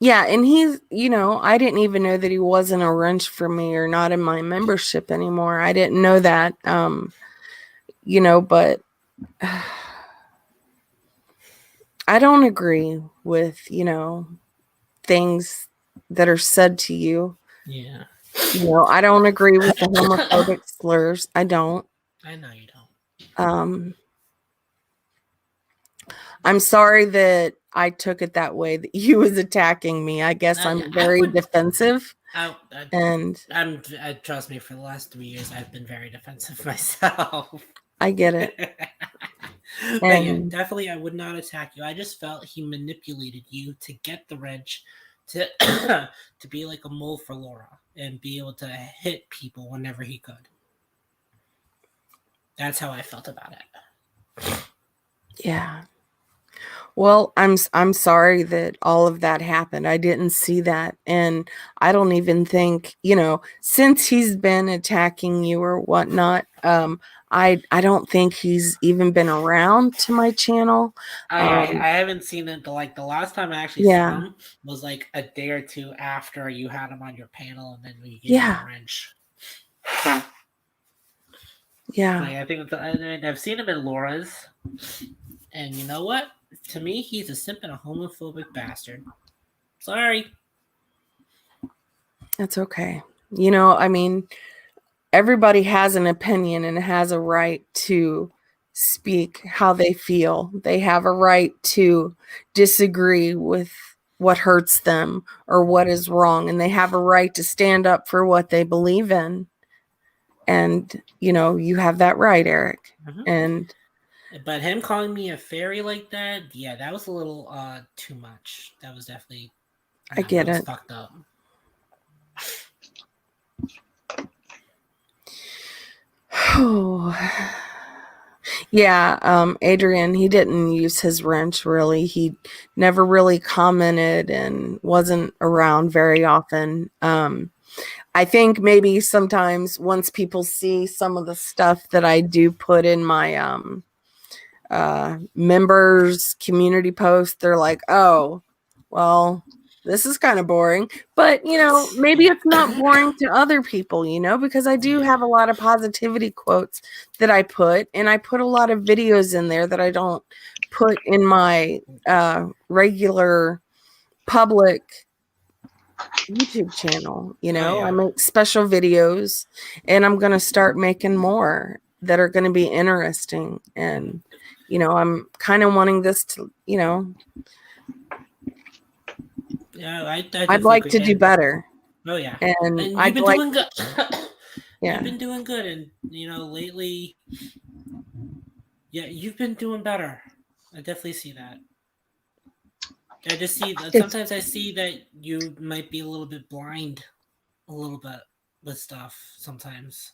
Yeah, and he's, I didn't even know that he wasn't a wrench for me or not in my membership anymore. I didn't know that. But I don't agree with, things that are said to you. Yeah. I don't agree with the homophobic slurs. I don't. I know you don't. I'm sorry that I took it that way, that he was attacking me. I guess I'm very defensive. And trust me, for the last 3 years, I've been very defensive myself. I get it. But yeah, definitely, I would not attack you. I just felt he manipulated you to get the wrench, to to be like a mole for Laura and be able to hit people whenever he could. That's how I felt about it. Yeah. Well, I'm sorry that all of that happened. I didn't see that, and I don't even think, since he's been attacking you or whatnot, I don't think he's even been around to my channel. I haven't seen it. Like the last time I actually saw him was like a day or two after you had him on your panel, and then we gave him a wrench. Yeah, like, I think I've seen him in Laura's, and you know what? To me, he's a simp and a homophobic bastard. Sorry. that's okay. I mean, everybody has an opinion and has a right to speak how they feel. They have a right to disagree with what hurts them or what is wrong, and they have a right to stand up for what they believe in. And, you have that right, Eric. Mm-hmm. But him calling me a fairy like that, yeah, that was a little too much. That was definitely I get it. Fucked up. Yeah, Adrian, he didn't use his wrench really. He never really commented and wasn't around very often. I think maybe sometimes once people see some of the stuff that I do put in my members community post, they're like, oh, well, this is kind of boring. But, you know, maybe it's not boring to other people, you know, because I do have a lot of positivity quotes that I put, and I put a lot of videos in there that I don't put in my regular public YouTube channel. You know, I make special videos, and I'm going to start making more that are going to be interesting. And, you know, I'm kind of wanting this to, you know, Yeah, I I'd like to do better. Oh yeah, And you've I'd been like, doing good. yeah, You've been doing good, and you know, lately, yeah, you've been doing better. I definitely see that. I just see that it's, sometimes I see that you might be a little bit blind, a little bit with stuff sometimes.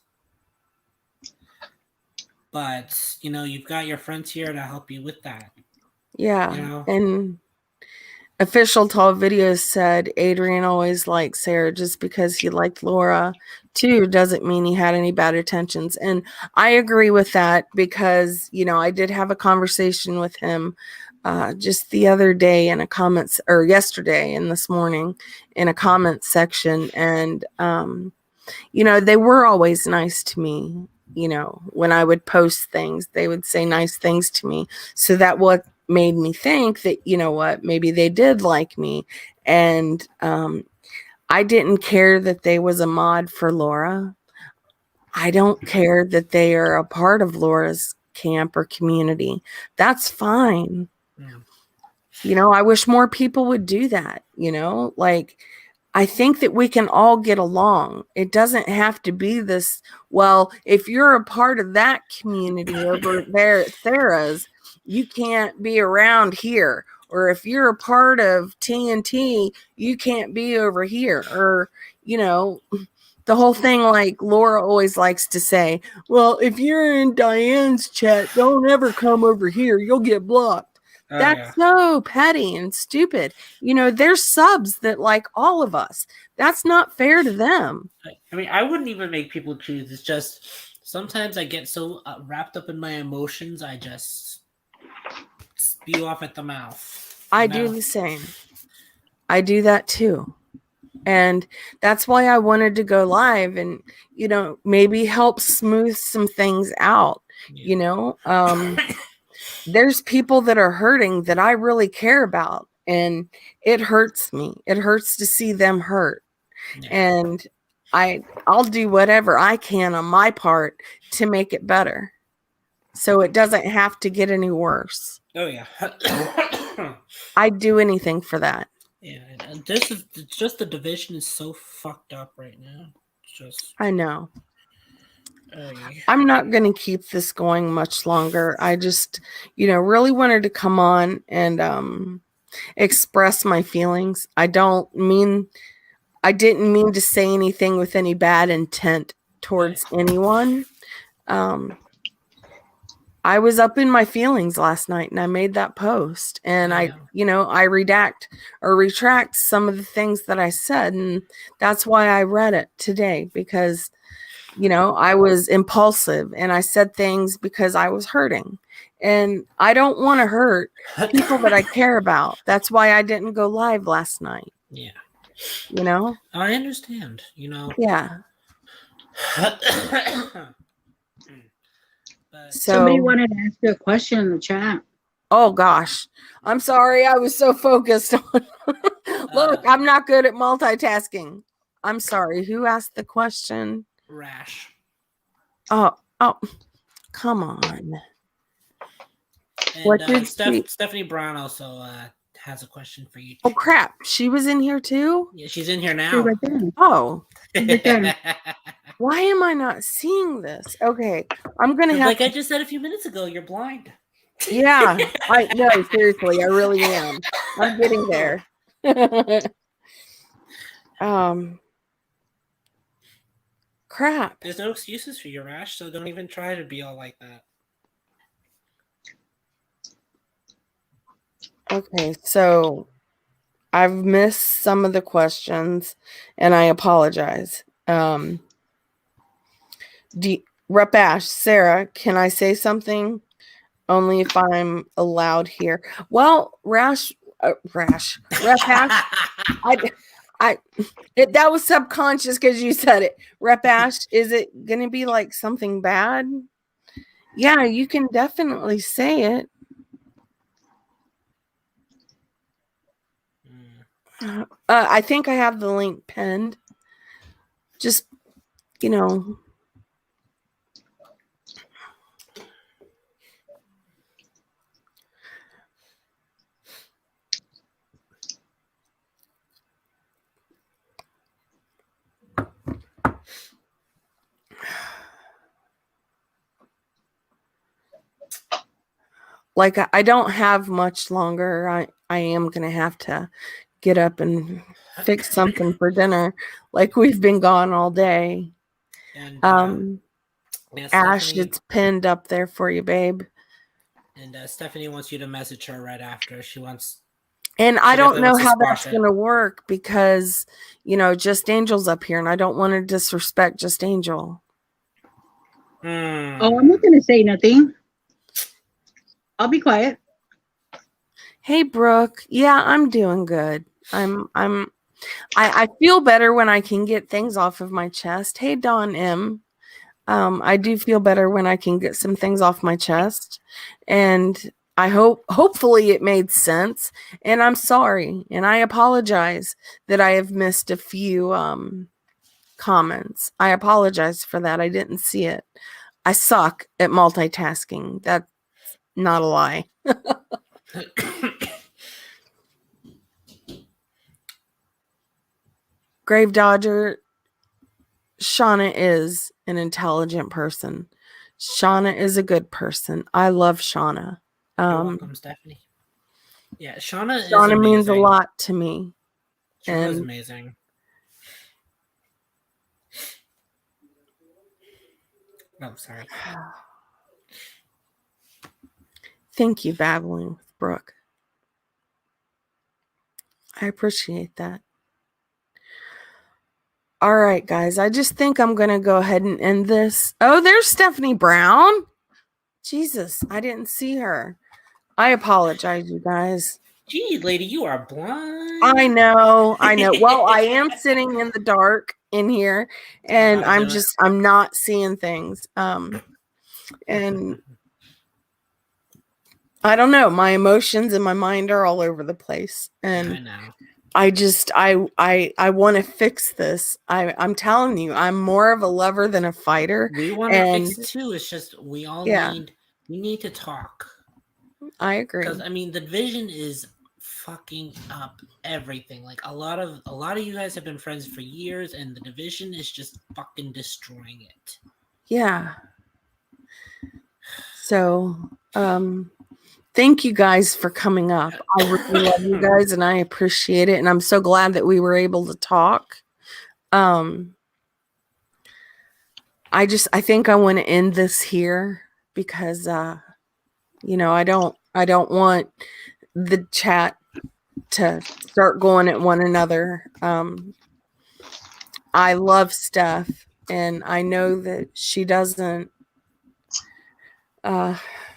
But you know, you've got your friends here to help you with that. yeah. You know, And Official Tall Videos said Adrian always liked Sarah. Just because he liked Laura too doesn't mean he had any bad intentions. And I agree with that because, you know, I did have a conversation with him just the other day in a comments, or yesterday and this morning in a comment section. And, you know, they were always nice to me. You know, when I would post things, they would say nice things to me. So that what made me think that, you know what, maybe they did like me. And I didn't care that they was a mod for Laura. I don't care that they are a part of Laura's camp or community. That's fine. You know, I wish more people would do that, you know, like I think that we can all get along. It doesn't have to be this, well, if you're a part of that community over there at Sarah's, you can't be around here. Or if you're a part of TNT, you can't be over here. Or, you know, the whole thing, like Laura always likes to say, well, if you're in Diane's chat, don't ever come over here. You'll get blocked. That's so petty and stupid. You know, there's subs that like all of us. That's not fair to them. I mean, I wouldn't even make people choose. It's just sometimes I get so wrapped up in my emotions, I just spew off at the mouth. I do the same. I do that too. And that's why I wanted to go live and, you know, maybe help smooth some things out. You know, there's people that are hurting that I really care about, and it hurts me. It hurts to see them hurt. And I'll do whatever I can on my part to make it better, so it doesn't have to get any worse. Oh yeah. I'd do anything for that. Yeah, this is just the division is so fucked up right now. Just I know. I'm not going to keep this going much longer. I just, you know, really wanted to come on and express my feelings. I didn't mean to say anything with any bad intent towards anyone. I was up in my feelings last night and I made that post, and I retract some of the things that I said. And that's why I read it today, because, you know, I was impulsive and I said things because I was hurting, and I don't want to hurt people that I care about. That's why I didn't go live last night. Yeah. You know? I understand, you know. Yeah. Somebody wanted to ask you a question in the chat. Oh gosh, I'm sorry. I was so focused on. Look, I'm not good at multitasking. I'm sorry. Who asked the question? Rash. Oh, come on. And, what did Stephanie Brown also has a question for you too. Oh crap, she was in here too? Yeah, she's in here now. Right there. Oh. Right there. Why am I not seeing this? Okay, I'm gonna have. Like I just said a few minutes ago, you're blind. Yeah, no, seriously, I really am. I'm getting there. Crap. There's no excuses for you, Rash, so don't even try to be all like that. Okay, so I've missed some of the questions, and I apologize. Rapash, Sarah, can I say something? Only if I'm allowed here. Well, Rapash, that was subconscious because you said it. Rapash, is it going to be like something bad? Yeah, you can definitely say it. I think I have the link pinned. Just, you know. Like, I don't have much longer. I am going to have to get up and fix something for dinner. Like, we've been gone all day. And Ash, Stephanie, it's pinned up there for you, babe. And Stephanie wants you to message her right after. And I don't know how that's it. going to work because, you know, Just Angel's up here and I don't want to disrespect Just Angel. Oh, I'm not going to say nothing. I'll be quiet. Hey, Brooke. Yeah, I'm doing good. I feel better when I can get things off of my chest. Hey, Dawn M. I do feel better when I can get some things off my chest. And hopefully it made sense. And I'm sorry. And I apologize that I have missed a few comments. I apologize for that. I didn't see it. I suck at multitasking. That's not a lie. Grave Dodger, Shauna is an intelligent person. Shauna is a good person. I love Shauna. You're welcome, Stephanie. Yeah, Shauna means a lot to me. Shauna's amazing. Oh, sorry. Thank you, Babbling with Brooke. I appreciate that. All right, guys. I just think I'm going to go ahead and end this. Oh, there's Stephanie Brown. Jesus, I didn't see her. I apologize, you guys. Gee, lady, you are blind. I know. Well, I am sitting in the dark in here, and I'm not seeing things. And I don't know. My emotions and my mind are all over the place. And I know. I want to fix this. I'm telling you, I'm more of a lover than a fighter. We want to fix it too. It's just we need to talk. I agree. Because I mean, the division is fucking up everything. Like a lot of you guys have been friends for years, and the division is just fucking destroying it. Yeah. So, thank you guys for coming up. I really love you guys and I appreciate it. And I'm so glad that we were able to talk. I think I want to end this here because, you know, I don't want the chat to start going at one another. I love Steph and I know that she doesn't,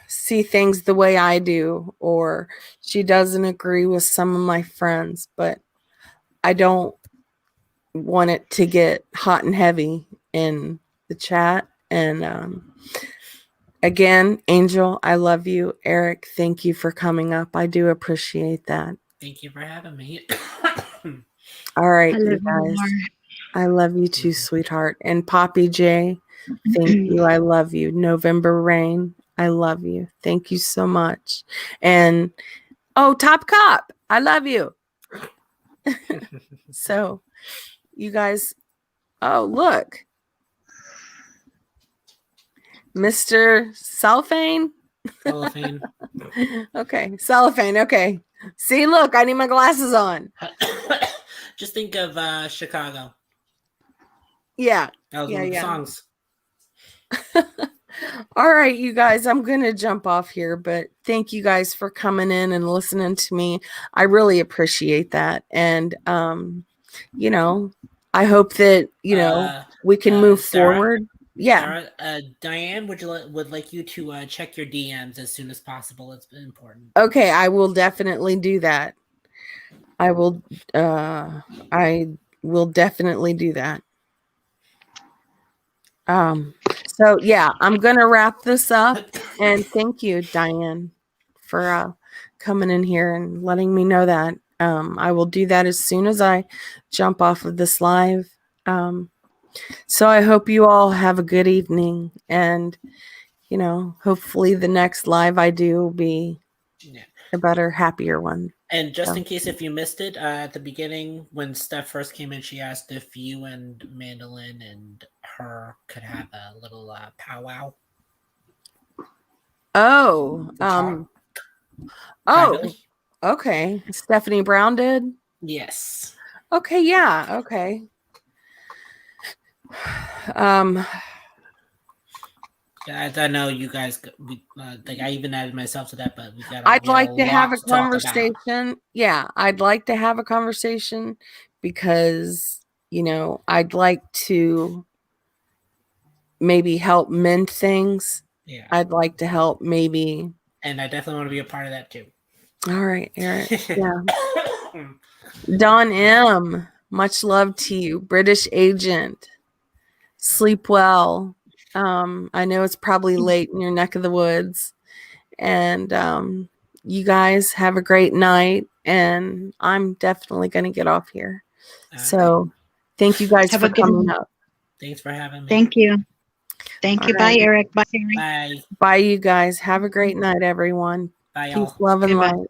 see things the way I do, or she doesn't agree with some of my friends, but I don't want it to get hot and heavy in the chat. And again, Angel, I love you. Eric, thank you for coming up. I do appreciate that. Thank you for having me. All right, you guys. I love you too, sweetheart. And Poppy J, thank you. I love you. November Rain, I love you. Thank you so much. And Top Cop, I love you. So, you guys, look. Mr. Cellophane? Cellophane. Okay, cellophane. Okay. See, look, I need my glasses on. Just think of Chicago. Yeah. That was one of the songs. All right, you guys, I'm going to jump off here, but thank you guys for coming in and listening to me. I really appreciate that. And, you know, I hope that, we can move Sarah, forward. Yeah. Sarah, Diane would like you to check your DMs as soon as possible. It's important. Okay, I will definitely do that. I will definitely do that. So yeah, I'm gonna wrap this up, and thank you, Diane, for coming in here and letting me know that. I will do that as soon as I jump off of this live. So I hope you all have a good evening, and hopefully the next live I do will be a better, happier one. And just in case if you missed it, at the beginning when Steph first came in, she asked if you and Mandolin and her could have a little powwow. Oh, Privately? Okay. Stephanie Brown did? Yes. Okay, yeah, okay. I know you guys. I even added myself to that, but I'd like to have a to talk about. conversation. Yeah, I'd like to have a conversation because, I'd like to maybe help mend things. Yeah. I'd like to help maybe. And I definitely want to be a part of that too. All right, Eric. Yeah. Don M, much love to you. British agent. Sleep well. I know it's probably late in your neck of the woods. And you guys have a great night. And I'm definitely going to get off here. So thank you guys for coming up. Thanks for having me. Thank you. Thank you. Bye, Eric. Bye, Eric. Bye. Bye, you guys. Have a great night, everyone. Bye, Peace, love, and light.